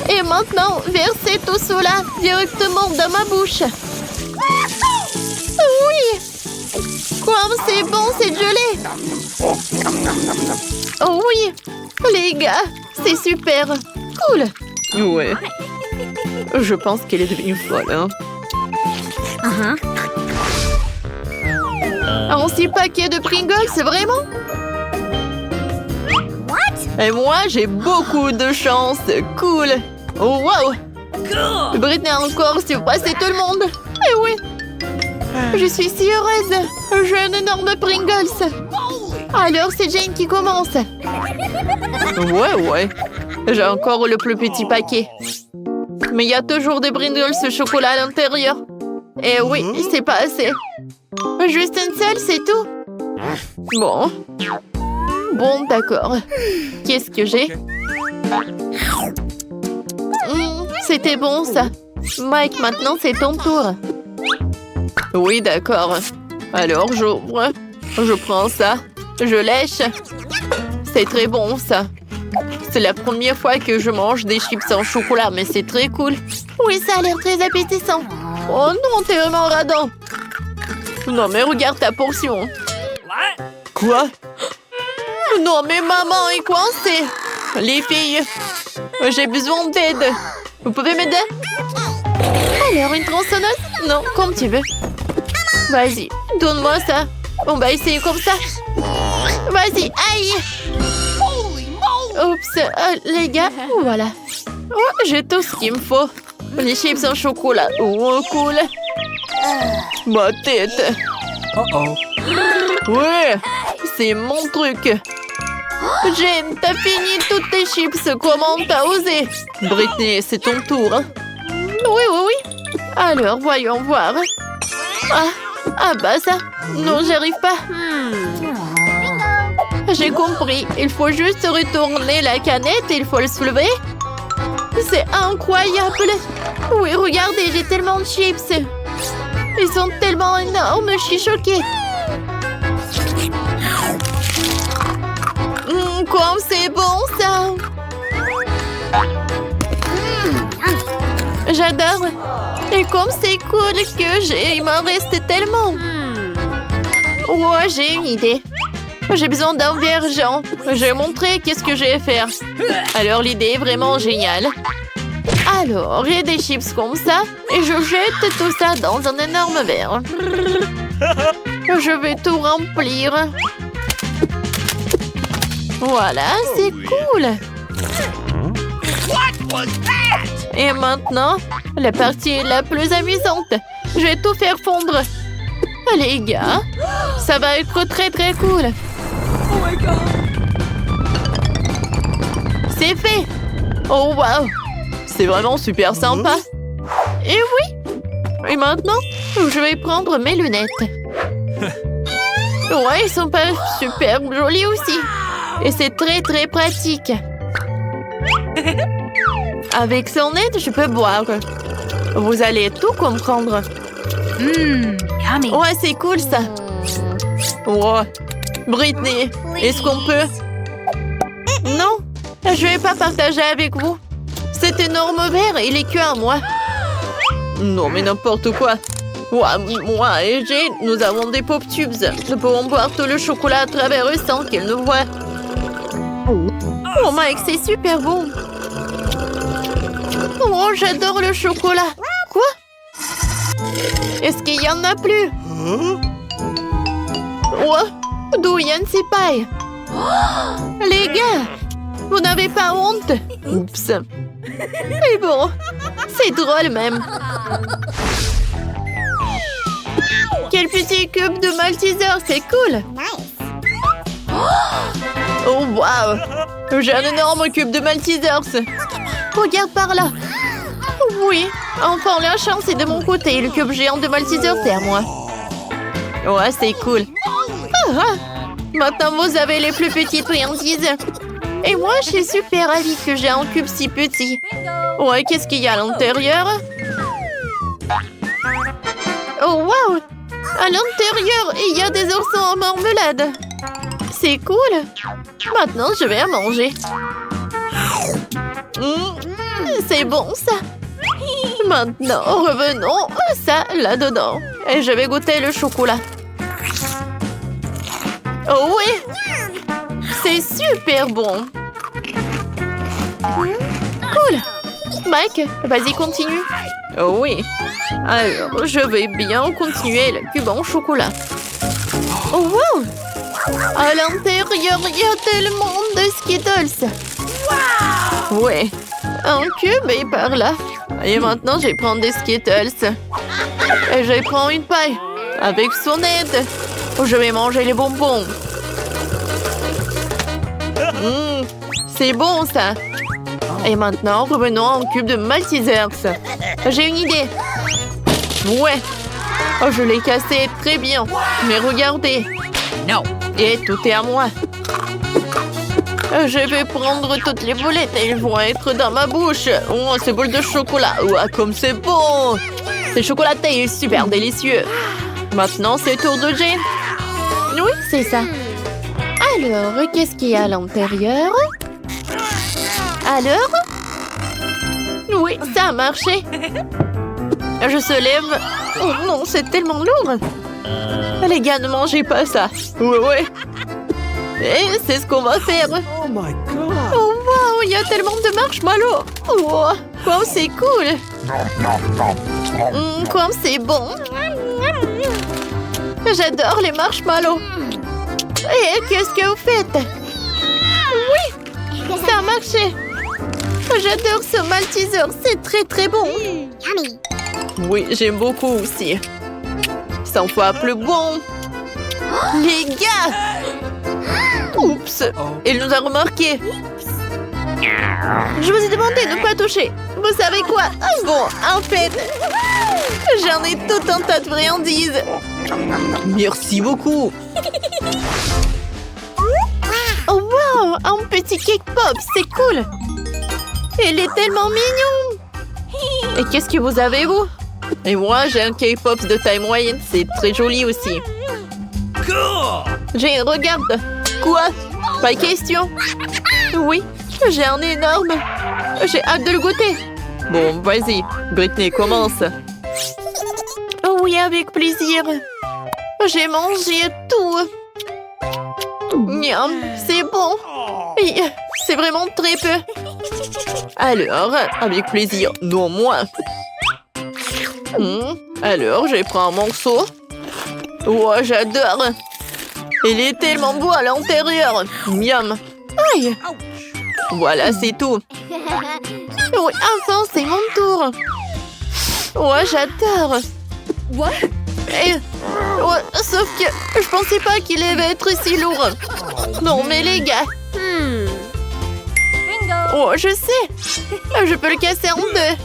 Et maintenant, versez tout cela directement dans ma bouche. Oui. Comme c'est bon, c'est gelé. Oh oui. Les gars, c'est super. Cool. Ouais. Je pense qu'elle est devenue folle, hein. Un 6 paquets de Pringles, c'est vraiment? Et moi, j'ai beaucoup de chance. Cool. Oh, wow. Britney encore surpassé tout le monde. Eh oui. Je suis si heureuse. J'ai un énorme Pringles. Alors, c'est Jane qui commence. Ouais. J'ai encore le plus petit paquet. Mais il y a toujours des Pringles au chocolat à l'intérieur. Et oui, c'est pas assez. Juste une seule, c'est tout. Bon, d'accord. Qu'est-ce que j'ai? C'était bon, ça. Mike, maintenant, c'est ton tour. Oui, d'accord. Alors, j'ouvre. Je prends ça. Je lèche. C'est très bon, ça. C'est la première fois que je mange des chips en chocolat, mais c'est très cool. Oui, ça a l'air très appétissant. Oh non, t'es vraiment radin. Non, mais regarde ta portion. Quoi? Non, mais maman est coincée. Les filles, j'ai besoin d'aide. Vous pouvez m'aider? Alors, une tronçonneuse? Non, comme tu veux. Vas-y, donne-moi ça. On va essayer comme ça. Vas-y, aïe! Oups, les gars, voilà. Oh, j'ai tout ce qu'il me faut. Les chips en chocolat. Oh, cool. Ma tête. Ouais, c'est mon truc. Jane, t'as fini toutes tes chips. Comment t'as osé? Britney, c'est ton tour. Oui. Alors, voyons voir. Ah bah ça. Non, j'y arrive pas. J'ai compris. Il faut juste retourner la canette et il faut le soulever. C'est incroyable. Oui, regardez, j'ai tellement de chips. Ils sont tellement énormes, je suis choquée. Comme c'est bon, ça. J'adore. Et comme c'est cool que il m'en reste tellement. Ouais, j'ai une idée. J'ai besoin d'un vergent. Je vais montrer qu'est-ce que je vais faire. Alors, l'idée est vraiment géniale. Alors, j'ai des chips comme ça. Et je jette tout ça dans un énorme verre. Je vais tout remplir. Voilà, c'est cool. Et maintenant, la partie la plus amusante. Je vais tout faire fondre. Les gars, ça va être très très cool. C'est fait. Oh wow, c'est vraiment super sympa. Et oui. Et maintenant, je vais prendre mes lunettes. Ouais, ils sont pas super jolis aussi. Et c'est très très pratique. Avec son aide, je peux boire. Vous allez tout comprendre. Yummy. Ouais, c'est cool ça. Ouais. Britney, est-ce qu'on peut? Non, je vais pas partager avec vous. Cet énorme verre, il est que à moi. Non, mais n'importe quoi. Ouah, moi et Jane, nous avons des pop tubes. Nous pouvons boire tout le chocolat à travers eux sans qu'ils nous voient. Oh Mike, c'est super bon. Oh, j'adore le chocolat. Quoi? Est-ce qu'il y en a plus? Oh, d'où viennent ces pailles? Les gars, vous n'avez pas honte? Oups. Mais bon, c'est drôle même. Quel petit cube de Malteser, c'est cool. Oh, waouh! J'ai un énorme cube de Maltesers. Regarde par là. Oui, enfin la chance est de mon côté. Le cube géant de Maltesers, c'est à moi. Ouais, c'est cool. Maintenant, vous avez les plus petites friandises. Et moi, je suis super ravie que j'ai un cube si petit. Ouais, qu'est-ce qu'il y a à l'intérieur? Oh, waouh! À l'intérieur, il y a des oursons en marmelade. C'est cool. Maintenant, je vais à manger. C'est bon, ça. Maintenant, revenons ça là-dedans. Et je vais goûter le chocolat. Oh oui! C'est super bon. Cool. Mike, vas-y, continue. Oh oui. Alors, je vais bien continuer le cube en chocolat. Oh wow! À l'intérieur, il y a tellement de Skittles. Ouais. Un cube est par là. Et maintenant, je vais prendre des Skittles. Et je vais prendre une paille. Avec son aide. Je vais manger les bonbons. C'est bon, ça. Et maintenant, revenons à un cube de Maltesers. J'ai une idée. Ouais. Oh, je l'ai cassé très bien. Mais regardez. No. Et tout est à moi. Je vais prendre toutes les boulettes et elles vont être dans ma bouche. Oh, ces boules de chocolat. Ouah, comme c'est bon. C'est chocolaté et super délicieux. Maintenant, c'est tour de Jane. Oui, c'est ça. Alors, qu'est-ce qu'il y a à l'intérieur? Alors? Oui, ça a marché. Je se lève. Oh non, c'est tellement lourd. Les gars, ne mangez pas ça. Ouais. Et c'est ce qu'on va faire. Oh my God! Oh wow, il y a tellement de marshmallows. Oh, comme c'est cool. Comme c'est bon. J'adore les marshmallows. Et qu'est-ce que vous faites? Oui, ça a marché. J'adore ce Malteser, c'est très très bon. Oui, j'aime beaucoup aussi. 100 fois plus bon. Les gars! Oups! Il nous a remarqué. Je vous ai demandé de ne pas toucher. Vous savez quoi? Bon, en fait, j'en ai tout un tas de friandises. Merci beaucoup. Oh wow! Un petit cake pop, c'est cool. Il est tellement mignon. Et qu'est-ce que vous avez, vous? Et moi, j'ai un cake pop de taille moyenne. C'est très joli aussi. J'ai regarde. Quoi? Pas question. Oui, j'ai un énorme. J'ai hâte de le goûter. Bon, vas-y. Britney, commence. Oh oui, avec plaisir. J'ai mangé tout. Miam, c'est bon. C'est vraiment très peu. Alors, avec plaisir. Non, moins. Alors, je prends un morceau. Oh, j'adore. Il est tellement beau à l'intérieur. Miam. Aïe. Voilà, c'est tout. Oui, enfin, c'est mon tour. Oh, j'adore. Et, oh, sauf que je pensais pas qu'il allait être si lourd. Non, mais les gars. Oh, je sais. Je peux le casser en deux.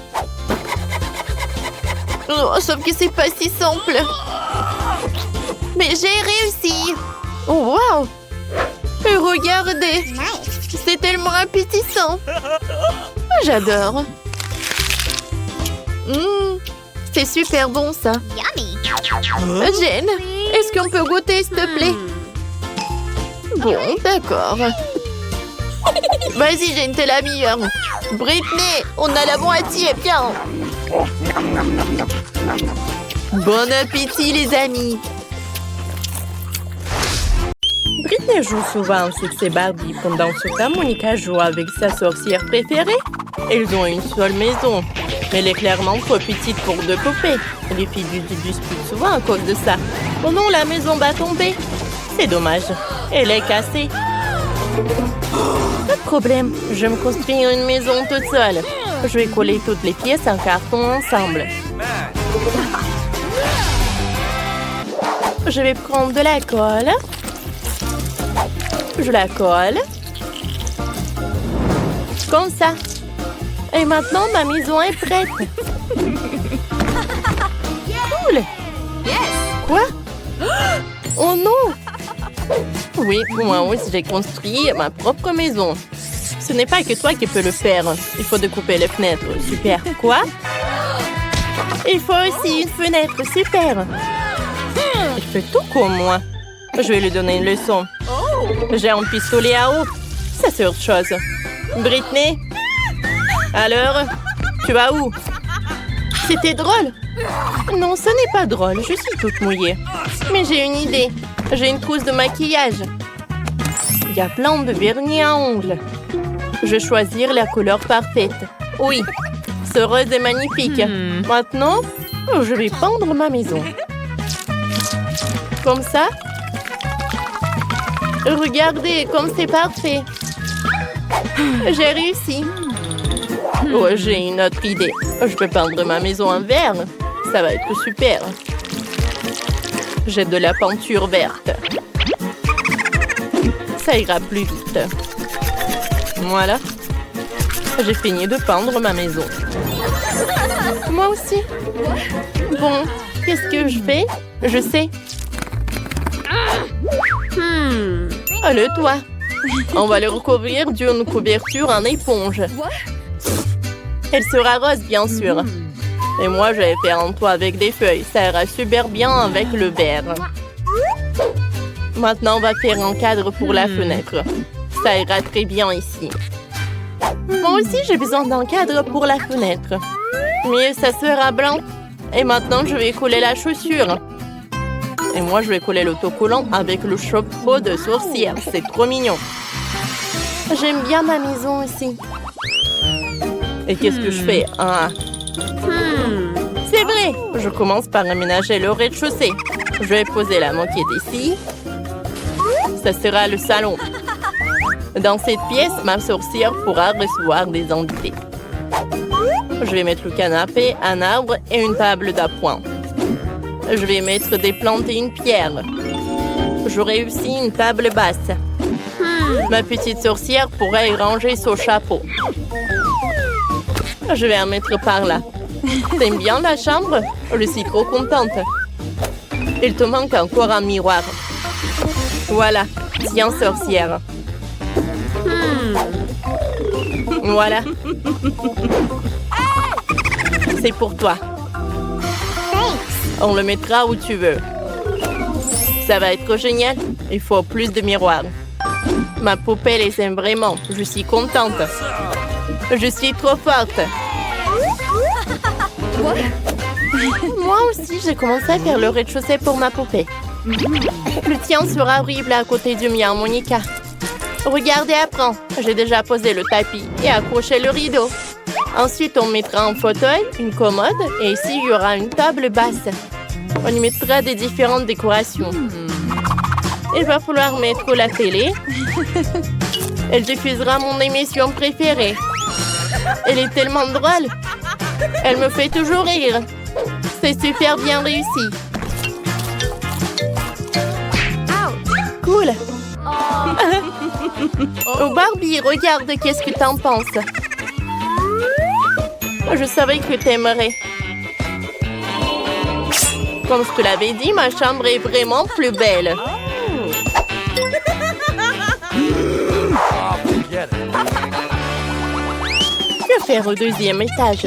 Oh, sauf que c'est pas si simple. Mais j'ai réussi. Oh, wow. Regardez. C'est tellement appétissant. J'adore. C'est super bon, ça. Jane, est-ce qu'on peut goûter, s'il te plaît? Bon, d'accord. Vas-y, Jane, t'es la meilleure. Britney, on a la moitié, viens. Bon appétit, les amis. Britney joue souvent au succès Barbie. Pendant ce temps, Monica joue avec sa sorcière préférée. Ils ont une seule maison, mais elle est clairement trop petite pour deux poupées. Les filles disputent souvent à cause de ça. Oh non, la maison va tomber. C'est dommage. Elle est cassée. Pas de problème. Je vais me construire une maison toute seule. Je vais coller toutes les pièces en carton ensemble. Je vais prendre de la colle. Je la colle. Comme ça. Et maintenant, ma maison est prête. Cool. Quoi? Oh non! Oui, moi aussi, j'ai construit ma propre maison. Ce n'est pas que toi qui peux le faire. Il faut découper les fenêtres. Super. Quoi? Il faut aussi une fenêtre. Super. Il fait tout comme moi. Je vais lui donner une leçon. J'ai un pistolet à eau. Ça, c'est autre chose. Britney? Alors? Tu vas où? C'était drôle. Non, ce n'est pas drôle. Je suis toute mouillée. Mais j'ai une idée. J'ai une trousse de maquillage. Il y a plein de vernis à ongles. Je vais choisir la couleur parfaite. Oui, ce rose est magnifique. Maintenant, je vais peindre ma maison. Comme ça. Regardez comme c'est parfait. J'ai réussi. Oh, j'ai une autre idée. Je peux peindre ma maison en vert. Ça va être super. J'ai de la peinture verte. Ça ira plus vite. Voilà. J'ai fini de peindre ma maison. Moi aussi. Bon, qu'est-ce que je fais? Je sais. Le toit. On va le recouvrir d'une couverture en éponge. Elle sera rose, bien sûr. Et moi, je vais faire un toit avec des feuilles. Ça ira super bien avec le vert. Maintenant, on va faire un cadre pour la fenêtre. Ça ira très bien ici. Moi aussi, j'ai besoin d'un cadre pour la fenêtre. Mais ça sera blanc. Et maintenant, je vais coller la chaussure. Et moi, je vais coller l'autocollant avec le chapeau de sorcière. C'est trop mignon. J'aime bien ma maison aussi. Et qu'est-ce que je fais? C'est vrai. Je commence par aménager le rez-de-chaussée. Je vais poser la moquette ici. Ça sera le salon. Dans cette pièce, ma sorcière pourra recevoir des invités. Je vais mettre le canapé, un arbre et une table d'appoint. Je vais mettre des plantes et une pierre. J'aurai aussi une table basse. Ma petite sorcière pourrait y ranger son chapeau. Je vais en mettre par là. T'aimes bien la chambre? Je suis trop contente. Il te manque encore un miroir. Voilà. Tiens, sorcière. Voilà. C'est pour toi. On le mettra où tu veux. Ça va être génial. Il faut plus de miroirs. Ma poupée les aime vraiment. Je suis contente. Je suis trop forte. Moi aussi, j'ai commencé à faire le rez-de-chaussée pour ma poupée. Le tien sera horrible à côté du mien, Monica. Regardez, apprends. J'ai déjà posé le tapis et accroché le rideau. Ensuite, on mettra un fauteuil, une commode et ici, il y aura une table basse. On y mettra des différentes décorations. Il va falloir mettre la télé. Elle diffusera mon émission préférée. Elle est tellement drôle. Elle me fait toujours rire. C'est super bien réussi. Cool. Oh Barbie, regarde, qu'est-ce que t'en penses? Je savais que t'aimerais. Comme je te l'avais dit, ma chambre est vraiment plus belle. Que faire au deuxième étage?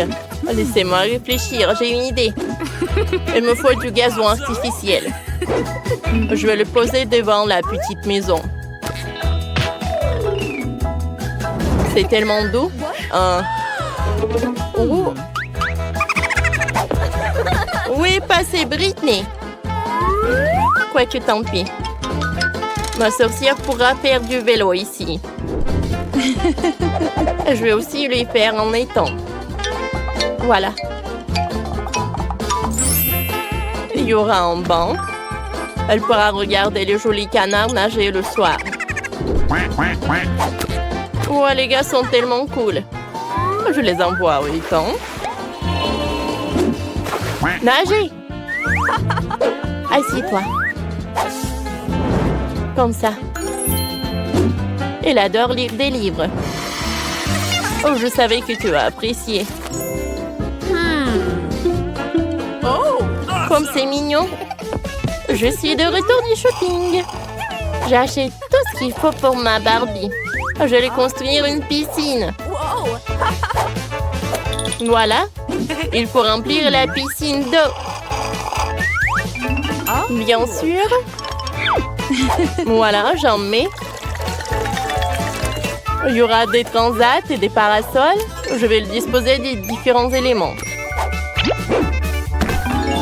Laissez-moi réfléchir, j'ai une idée. Il me faut du gazon artificiel. Je vais le poser devant la petite maison. C'est tellement doux. Oh. Où est passée Britney? Quoique tant pis. Ma sorcière pourra faire du vélo ici. Je vais aussi lui faire en étang. Voilà. Il y aura un banc. Elle pourra regarder les jolis canards nager le soir. Oh, les gars sont tellement cool. Je les envoie au étang. Nager! Assis-toi. Comme ça. Elle adore lire des livres. Oh, je savais que tu as apprécié. Oh, comme c'est mignon. Je suis de retour du shopping. J'ai acheté tout ce qu'il faut pour ma Barbie. Je vais construire une piscine. Voilà. Il faut remplir la piscine d'eau. Bien sûr. Voilà, j'en mets. Il y aura des transats et des parasols. Je vais le disposer des différents éléments.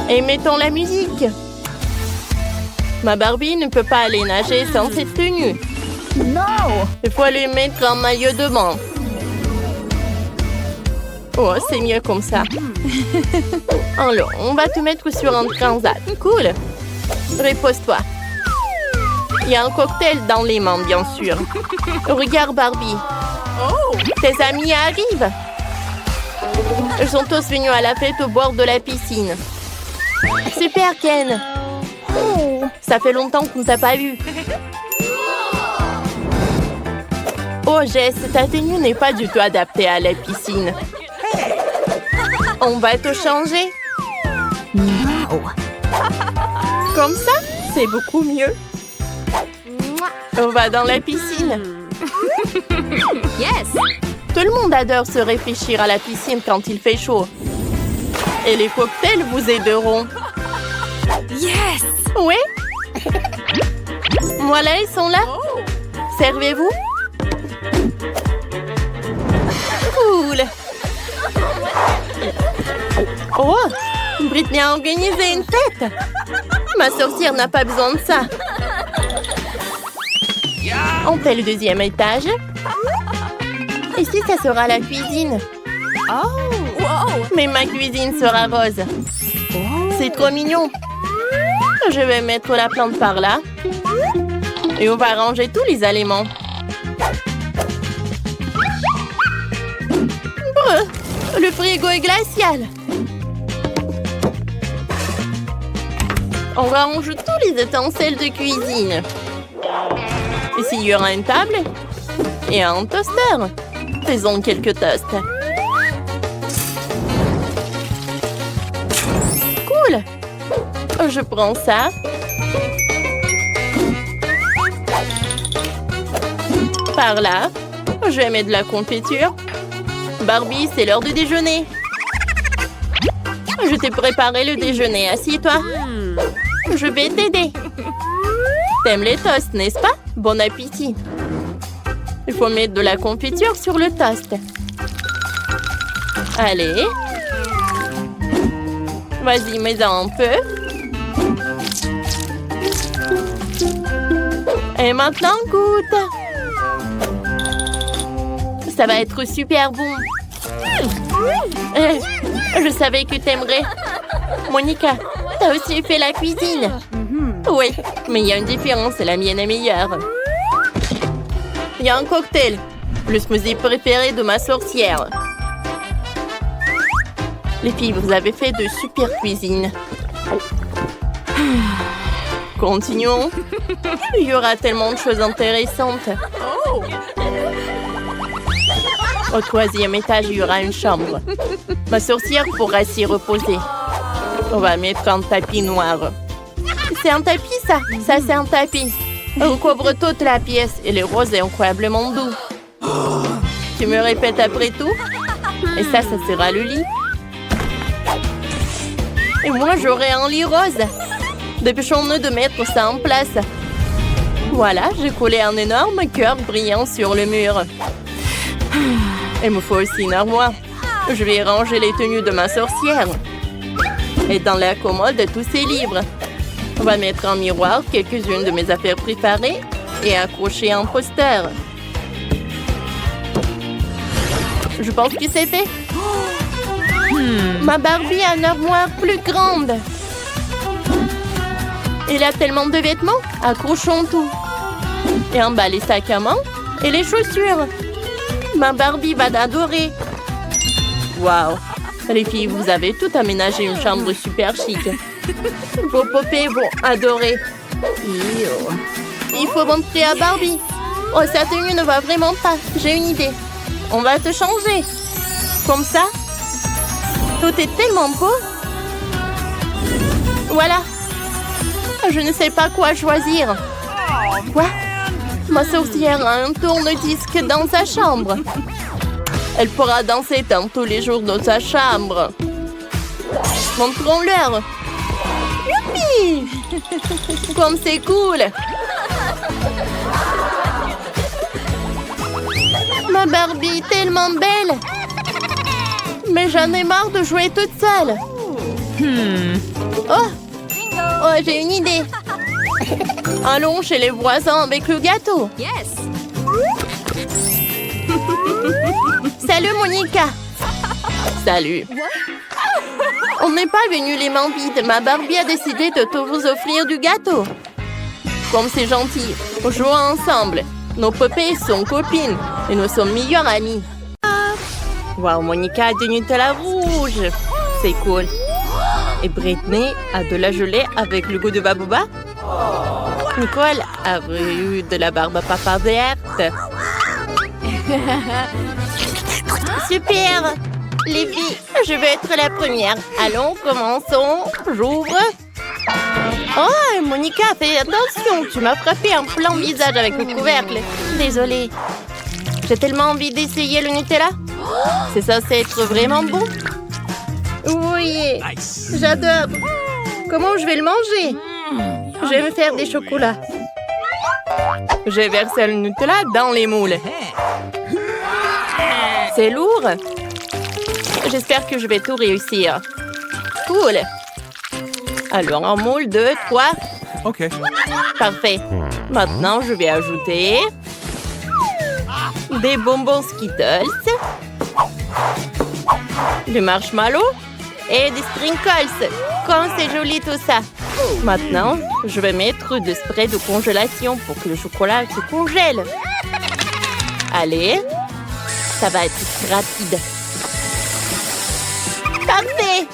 Et mettons la musique. Ma Barbie ne peut pas aller nager sans cette tenue. No! Il faut lui mettre un maillot de bain. Oh, c'est mieux comme ça. Alors, on va te mettre sur un transat. Cool. Repose-toi. Il y a un cocktail dans les mains, bien sûr. Regarde, Barbie. Tes amis arrivent. Ils sont tous venus à la fête au bord de la piscine. Super, Ken. Ça fait longtemps qu'on ne t'a pas vu. Oh, Jess, ta tenue n'est pas du tout adaptée à la piscine. On va te changer. No! Comme ça, c'est beaucoup mieux. On va dans la piscine. Yes! Tout le monde adore se réfléchir à la piscine quand il fait chaud. Et les cocktails vous aideront. Yes! Oui? Voilà, ils sont là. Servez-vous. Cool. Oh, Britney a organisé une fête. Ma sorcière n'a pas besoin de ça. On fait le deuxième étage. Ici, ça sera la cuisine. Oh! Wow! Mais ma cuisine sera rose. C'est trop mignon. Je vais mettre la plante par là. Et on va ranger tous les aliments. Brr, le frigo est glacial. On range tous les ustensiles de cuisine. Ici, il y aura une table et un toaster. Faisons quelques toasts. Cool. Je prends ça. Par là. Je vais mettre de la confiture. Barbie, c'est l'heure du déjeuner. Je t'ai préparé le déjeuner. Assieds-toi. Je vais t'aider. T'aimes les toasts, n'est-ce pas? Bon appétit. Il faut mettre de la confiture sur le toast. Allez. Vas-y, mets-en un peu. Et maintenant, goûte. Ça va être super bon. Je savais que t'aimerais. Monica, t'as aussi fait la cuisine. Oui, mais il y a une différence, la mienne est meilleure. Il y a un cocktail, le smoothie préféré de ma sorcière. Les filles, vous avez fait de super cuisine. Continuons. Il y aura tellement de choses intéressantes. Au troisième étage, il y aura une chambre. Ma sorcière pourra s'y reposer. On va mettre un tapis noir. C'est un tapis, ça? Ça, c'est un tapis. On couvre toute la pièce et le rose est incroyablement doux. Tu me répètes après tout? Et ça sera le lit. Et moi, j'aurai un lit rose. Dépêchons-nous de mettre ça en place. Voilà, j'ai collé un énorme cœur brillant sur le mur. Il me faut aussi une armoire. Je vais ranger les tenues de ma sorcière. Et dans la commode, tous ces livres. On va mettre en miroir quelques-unes de mes affaires préparées et accrocher un poster. Je pense que c'est fait. Ma Barbie a une armoire plus grande. Il a tellement de vêtements. Accrochons tout. Et en bas, les sacs à main et les chaussures. Ma Barbie va adorer. Waouh! Les filles, vous avez tout aménagé une chambre super chic. Vos poupées vont adorer. Il faut montrer à Barbie. Oh, sa tenue ne va vraiment pas. J'ai une idée. On va te changer. Comme ça. Tout est tellement beau. Voilà. Je ne sais pas quoi choisir. Quoi? Ma sorcière a un tourne-disque dans sa chambre. Elle pourra danser tous les jours dans sa chambre. Montrons-leur. Youpi! Comme c'est cool! Ma Barbie est tellement belle! Mais j'en ai marre de jouer toute seule. Oh, j'ai une idée. Allons chez les voisins avec le gâteau. Yes. Salut, Monica. Salut. On n'est pas venu les mains vides. Ma Barbie a décidé de vous offrir du gâteau. Comme c'est gentil. Jouons ensemble. Nos poupées sont copines et nous sommes meilleures amies. Waouh, Monica a du Nutella rouge. C'est cool. Et Britney a de la gelée avec le goût de Babouba. Nicole a eu de la barbe à papa verte. Super! Les filles, je veux être la première. Allons, commençons. J'ouvre. Oh, Monica, fais attention. Tu m'as frappé en plein visage avec le couvercle. Désolée. J'ai tellement envie d'essayer le Nutella. C'est censé être vraiment bon. Oui, j'adore. Comment je vais le manger? Je vais me faire des chocolats. J'ai versé le Nutella dans les moules. C'est lourd. J'espère que je vais tout réussir. Cool. Alors, un moule, 2, 3. OK. Parfait. Maintenant, je vais ajouter des bonbons Skittles, du marshmallow et des sprinkles. Comme c'est joli tout ça. Maintenant, je vais mettre du spray de congélation pour que le chocolat se congèle. Allez, ça va être rapide. Parfait!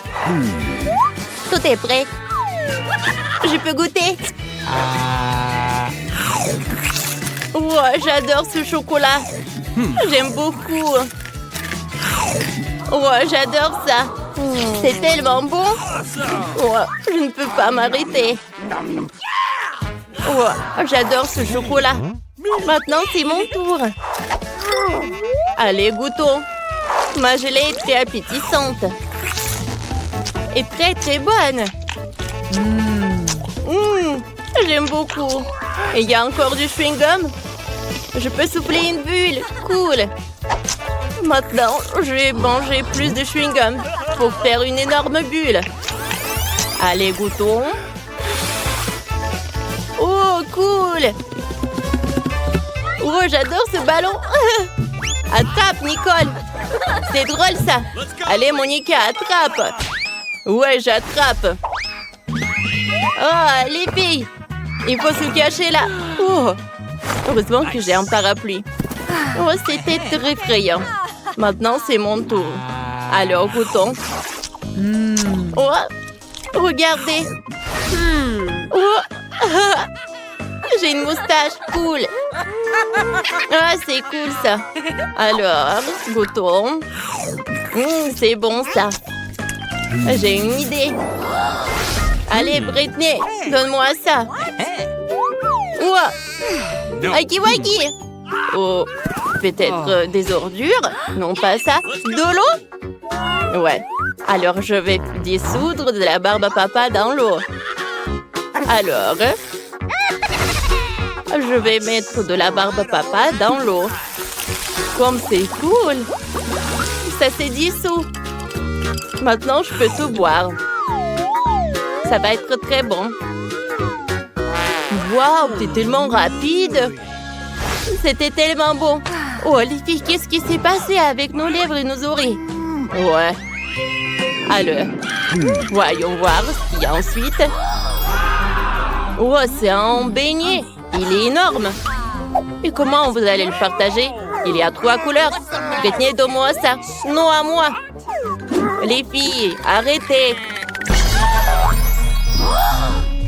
Tout est prêt. Je peux goûter? Oh, j'adore ce chocolat. J'aime beaucoup. Oh, j'adore ça. C'est tellement bon. Oh, je ne peux pas m'arrêter. Oh, j'adore ce chocolat. Maintenant, c'est mon tour. Allez, goûtons. Ma gelée est très appétissante. Et très, très bonne. J'aime beaucoup. Et il y a encore du chewing-gum. Je peux souffler une bulle. Cool. Maintenant, je vais manger plus de chewing-gum pour faire une énorme bulle. Allez, goûtons. Oh, cool. Oh, j'adore ce ballon. Attrape, Nicole. C'est drôle, ça. Allez, Monica, attrape. Ouais, j'attrape. Oh, les filles. Il faut se cacher là. Oh. Heureusement que j'ai un parapluie. Oh, c'était très effrayant. Maintenant, c'est mon tour. Alors, goûtons. Oh, regardez. Oh. J'ai une moustache. Cool. Ah, c'est cool, ça. Alors, goûtons. C'est bon, ça. J'ai une idée. Allez, Britney, donne-moi ça. Oh. Waki waki. Oh, peut-être des ordures? Non, pas ça. De l'eau? Ouais. Alors, je vais dissoudre de la barbe à papa dans l'eau. Alors, je vais mettre de la barbe à papa dans l'eau. Comme c'est cool! Ça s'est dissous. Maintenant, je peux tout boire. Ça va être très bon. Waouh, t'es tellement rapide! C'était tellement bon! Oh, les filles, qu'est-ce qui s'est passé avec nos lèvres et nos oreilles? Ouais. Alors, voyons voir ce qu'il y a ensuite. Oh, c'est un beignet! Il est énorme! Et comment vous allez le partager? Il y a 3 couleurs. Britney, donne-moi ça. Non à moi. Les filles, arrêtez.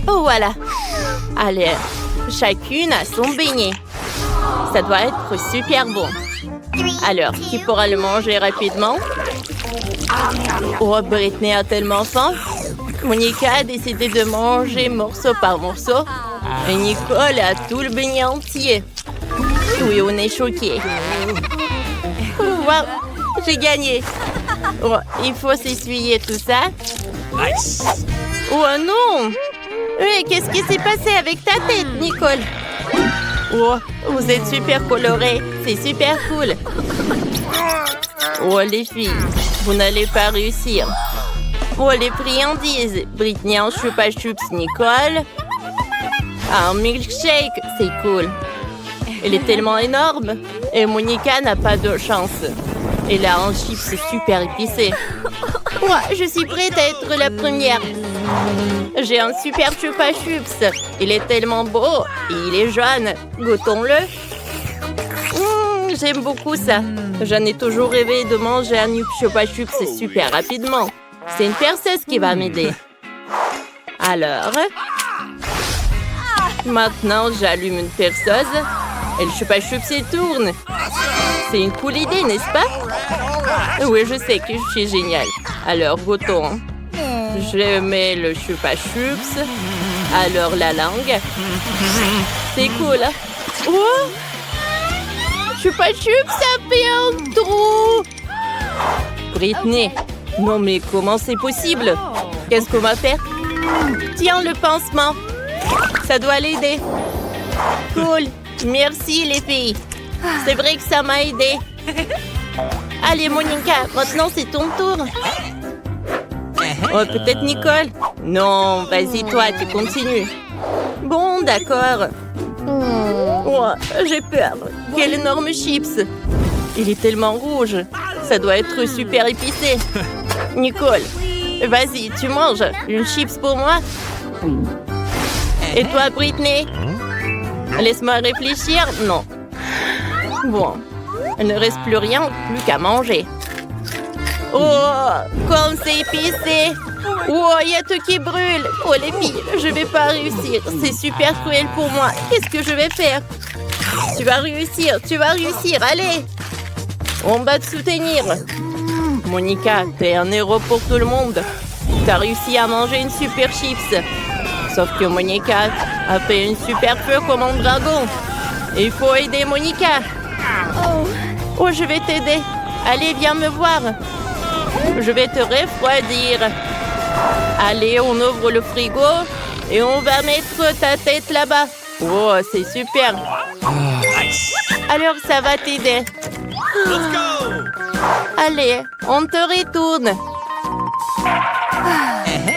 Oh, voilà. Allez, chacune a son beignet. Ça doit être super bon. Alors, qui pourra le manger rapidement? Oh, Britney a tellement faim. Monica a décidé de manger morceau par morceau. Et Nicole a tout le beignet entier. Oui, on est choqués. Wow, j'ai gagné. Oh, il faut s'essuyer tout ça. Oh non! Oui, qu'est-ce qui s'est passé avec ta tête, Nicole? Oh, vous êtes super colorés. C'est super cool. Oh, les filles, vous n'allez pas réussir. Oh, les friandises. Britney en Chupa Chups, Nicole. Un milkshake, c'est cool. Elle est tellement énorme. Et Monica n'a pas de chance. Elle a un chips super épicé. Ouais, je suis prête à être la première. J'ai un super Chupa Chups. Il est tellement beau. Et il est jaune. Goûtons-le. J'aime beaucoup ça. J'en ai toujours rêvé de manger un Chupa Chups super rapidement. C'est une perceuse qui va m'aider. Alors... Maintenant, j'allume une perceuse et le Chupa Chups se tourne. C'est une cool idée, n'est-ce pas? Oui, je sais que je suis géniale. Alors, goûtons. Je mets le Chupa Chups. Alors, la langue. C'est cool. Oh! Chupa Chups, ça fait un trou! Britney, non mais comment c'est possible? Qu'est-ce qu'on va faire? Tiens, le pansement. Ça doit l'aider. Cool. Merci, les filles. C'est vrai que ça m'a aidé. Allez, Monica, maintenant c'est ton tour. Oh, peut-être Nicole? Non, vas-y, toi, tu continues. Bon, d'accord. Oh, j'ai peur. Quel énorme chips. Il est tellement rouge. Ça doit être super épicé. Nicole, vas-y, tu manges une chips pour moi? Et toi, Britney? Laisse-moi réfléchir. Non. Bon, il ne reste plus rien, plus qu'à manger. Oh, comme c'est épicé. Oh, il y a tout qui brûle. Oh, les filles, je vais pas réussir. C'est super cruel pour moi. Qu'est-ce que je vais faire? Tu vas réussir, allez. On va te soutenir. Monica, t'es un héros pour tout le monde. T'as réussi à manger une super chips. Sauf que Monica a fait une super peur comme un dragon. Il faut aider Monica. Oh, je vais t'aider. Allez, viens me voir. Je vais te refroidir. Allez, on ouvre le frigo et on va mettre ta tête là-bas. Oh, c'est super. Alors, ça va t'aider. Allez, on te retourne.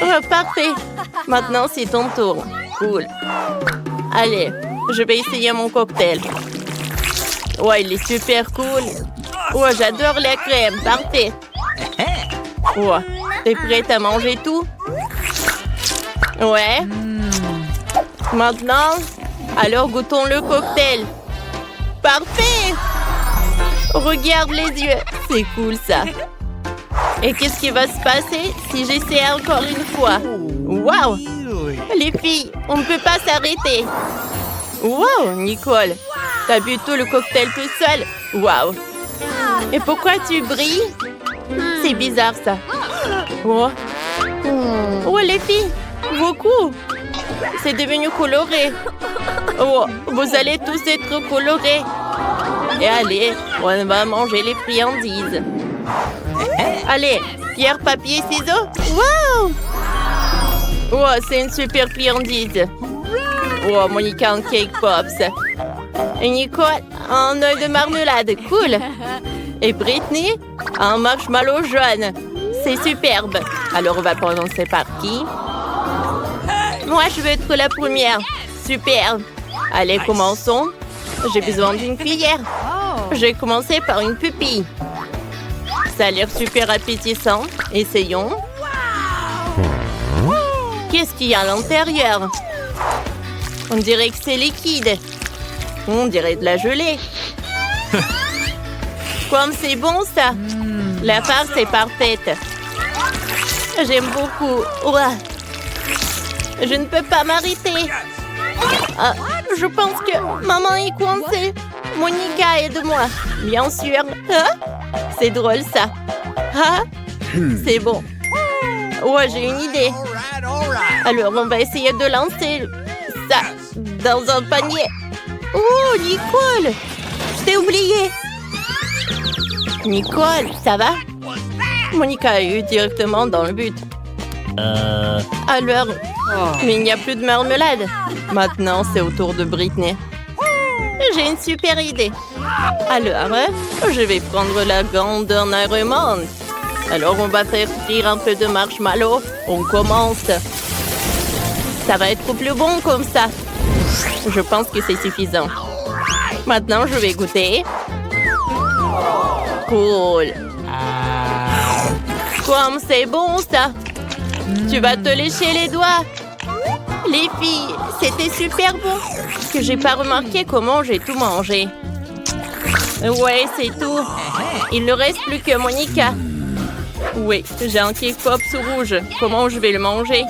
Oh, parfait. Maintenant, c'est ton tour. Cool. Allez, je vais essayer mon cocktail. Ouais, il est super cool. Ouais, j'adore la crème. Parfait. Ouais, t'es prête à manger tout? Ouais. Maintenant, alors goûtons le cocktail. Parfait. Regarde les yeux. C'est cool, ça. Et qu'est-ce qui va se passer si j'essaie encore une fois? Waouh! Les filles, on ne peut pas s'arrêter. Waouh, Nicole! T'as bu tout le cocktail tout seul? Waouh! Et pourquoi tu brilles? C'est bizarre, ça. Oh. Oh, les filles! Beaucoup! C'est devenu coloré. Oh, vous allez tous être colorés. Et allez, on va manger les friandises. Allez, pierre, papier, ciseaux. Wow! Oh, c'est une super friandise. Oh, Monica en cake pops. Et Nicole a un œil de marmelade. Cool. Et Britney a un marshmallow jaune. C'est superbe. Alors, on va commencer par qui? Moi, je veux être la première. Superbe. Allez, commençons. J'ai besoin d'une cuillère. Je vais commencer par une pupille. Ça a l'air super appétissant. Essayons. Qu'est-ce qu'il y a à l'intérieur? On dirait que c'est liquide. On dirait de la gelée. Comme c'est bon, ça. La farce est parfaite. J'aime beaucoup. Ouah. Je ne peux pas m'arrêter. Ah, je pense que maman est coincée. Monica, aide-moi. Bien sûr. Ah, c'est drôle, ça. Ah, c'est bon. Ouais, j'ai une idée. Alors, on va essayer de lancer ça dans un panier. Oh, Nicole! Je t'ai oublié. Nicole, ça va? Monica a eu directement dans le but. Alors, mais il n'y a plus de marmelade. Maintenant, c'est au tour de Britney. J'ai une super idée. Alors, je vais prendre la grandeur Ironman. Alors, on va faire frire un peu de marshmallow. On commence. Ça va être plus bon comme ça. Je pense que c'est suffisant. Maintenant, je vais goûter. Cool. Comme c'est bon, ça. Tu vas te lécher les doigts. Les filles, c'était super bon. Que j'ai pas remarqué comment j'ai tout mangé. Ouais, c'est tout. Il ne reste plus que Monica. Oui, j'ai un cake pop sous rouge. Comment je vais le manger?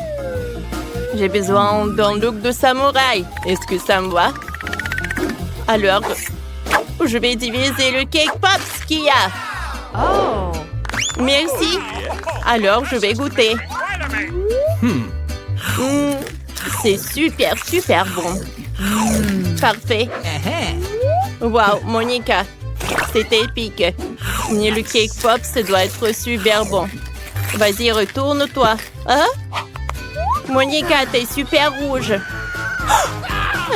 J'ai besoin d'un look de samouraï. Est-ce que ça me va? Alors, je vais diviser le cake pop qu'il y a. Oh. Merci. Alors, je vais goûter. C'est super, super bon. Parfait. Wow, Monica, c'était épique. Mais le cake pop, ça doit être super bon. Vas-y, retourne-toi. Hein? Monica, t'es super rouge.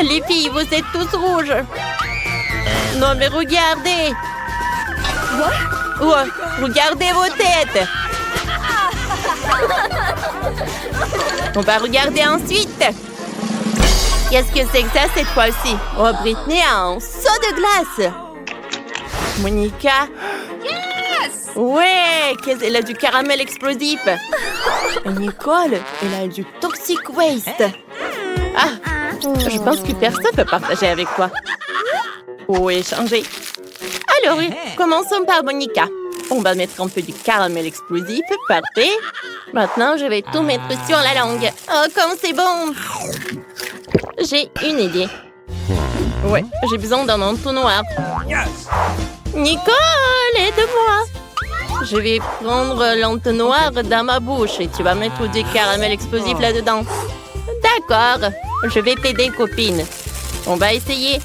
Les filles, vous êtes tous rouges. Non, mais regardez. Oh, regardez vos têtes. On va regarder ensuite. Qu'est-ce que c'est que ça cette fois-ci? Oh, Britney a un seau de glace. Monica. Yes! Ouais, elle a du caramel explosif. Et Nicole, elle a du toxic waste. Ah, je pense que personne ne peut partager avec toi. Ou échanger. Alors, commençons par Monica. On va mettre un peu du caramel explosif. Parfait. Maintenant, je vais tout mettre sur la langue. Oh, comme c'est bon! J'ai une idée. Ouais, j'ai besoin d'un entonnoir. Nicole, aide-moi! Je vais prendre l'entonnoir dans ma bouche et tu vas mettre du caramel explosif là-dedans. D'accord, je vais t'aider, copine. On va essayer.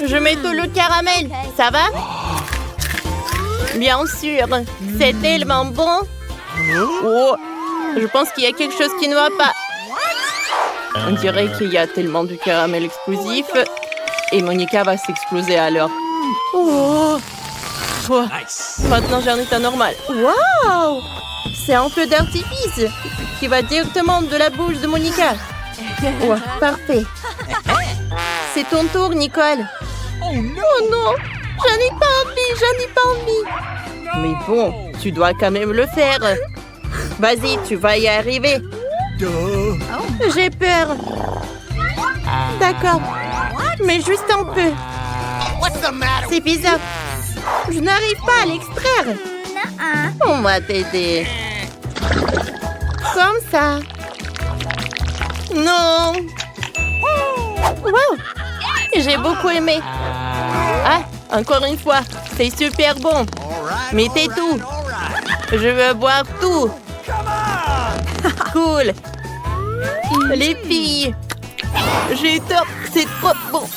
Je mets tout le caramel, ça va? Bien sûr, c'est tellement bon. Oh, je pense qu'il y a quelque chose qui ne va pas. On dirait qu'il y a tellement de caramel explosif et Monica va s'exploser alors. Oh. Oh. Maintenant, j'ai un état normal. Waouh! C'est un feu d'artifice qui va directement de la bouche de Monica. Oh, parfait. C'est ton tour, Nicole. Oh non! J'en ai pas envie. Mais bon, tu dois quand même le faire. Vas-y, tu vas y arriver. J'ai peur. D'accord. Mais juste un peu. C'est bizarre. Je n'arrive pas à l'extraire. On va t'aider. Comme ça. Non. Wow. J'ai beaucoup aimé. Ah, encore une fois. C'est super bon. Mettez tout. Je veux boire tout. Cool. Les filles. J'ai tort. C'est trop bon.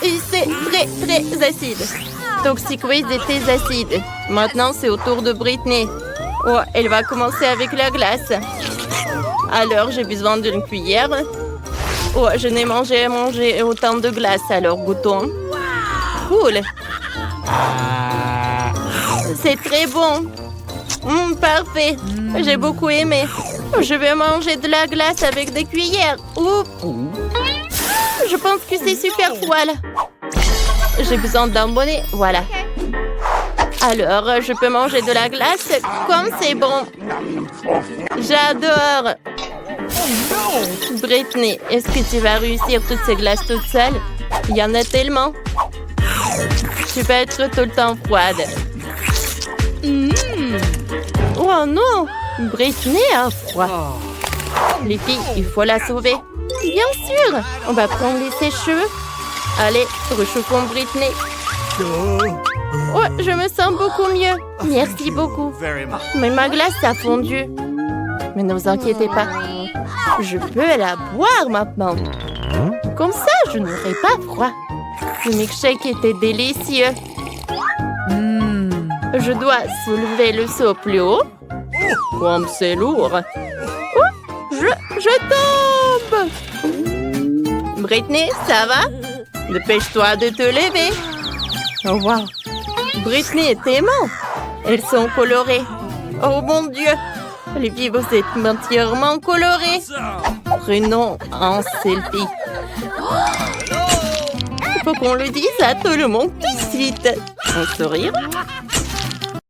Et c'est très, très acide. Toxic Waste était acide. Maintenant, c'est au tour de Britney. Oh, elle va commencer avec la glace. Alors, j'ai besoin d'une cuillère. Oh, je n'ai mangé autant de glace, alors goûtons. Cool. C'est très bon. Parfait. J'ai beaucoup aimé. Je vais manger de la glace avec des cuillères. Oups. Je pense que c'est super froid là. J'ai besoin d'un bonnet. Voilà. Alors, je peux manger de la glace comme c'est bon. J'adore. Brittany, est-ce que tu vas réussir toutes ces glaces toute seule? Il y en a tellement. Tu peux être tout le temps froide. Oh non! Brittany a froid. Les filles, il faut la sauver. Bien sûr! On va prendre les sèche-cheveux. Allez, réchauffons Brittany. Oh, je me sens beaucoup mieux. Merci beaucoup. Mais ma glace a fondu. Mais ne vous inquiétez pas. Je peux la boire maintenant. Comme ça, je n'aurai pas froid. Le milkshake était délicieux. Je dois soulever le seau plus haut. Comme c'est lourd. Oh, je tombe. Brittany, ça va? Dépêche-toi de te lever. Oh, wow. Brittany est aimante. Elles sont colorées. Oh, mon Dieu. Les filles, vous êtes entièrement colorées. Prenons un selfie. Il faut qu'on le dise à tout le monde tout de suite. Un sourire.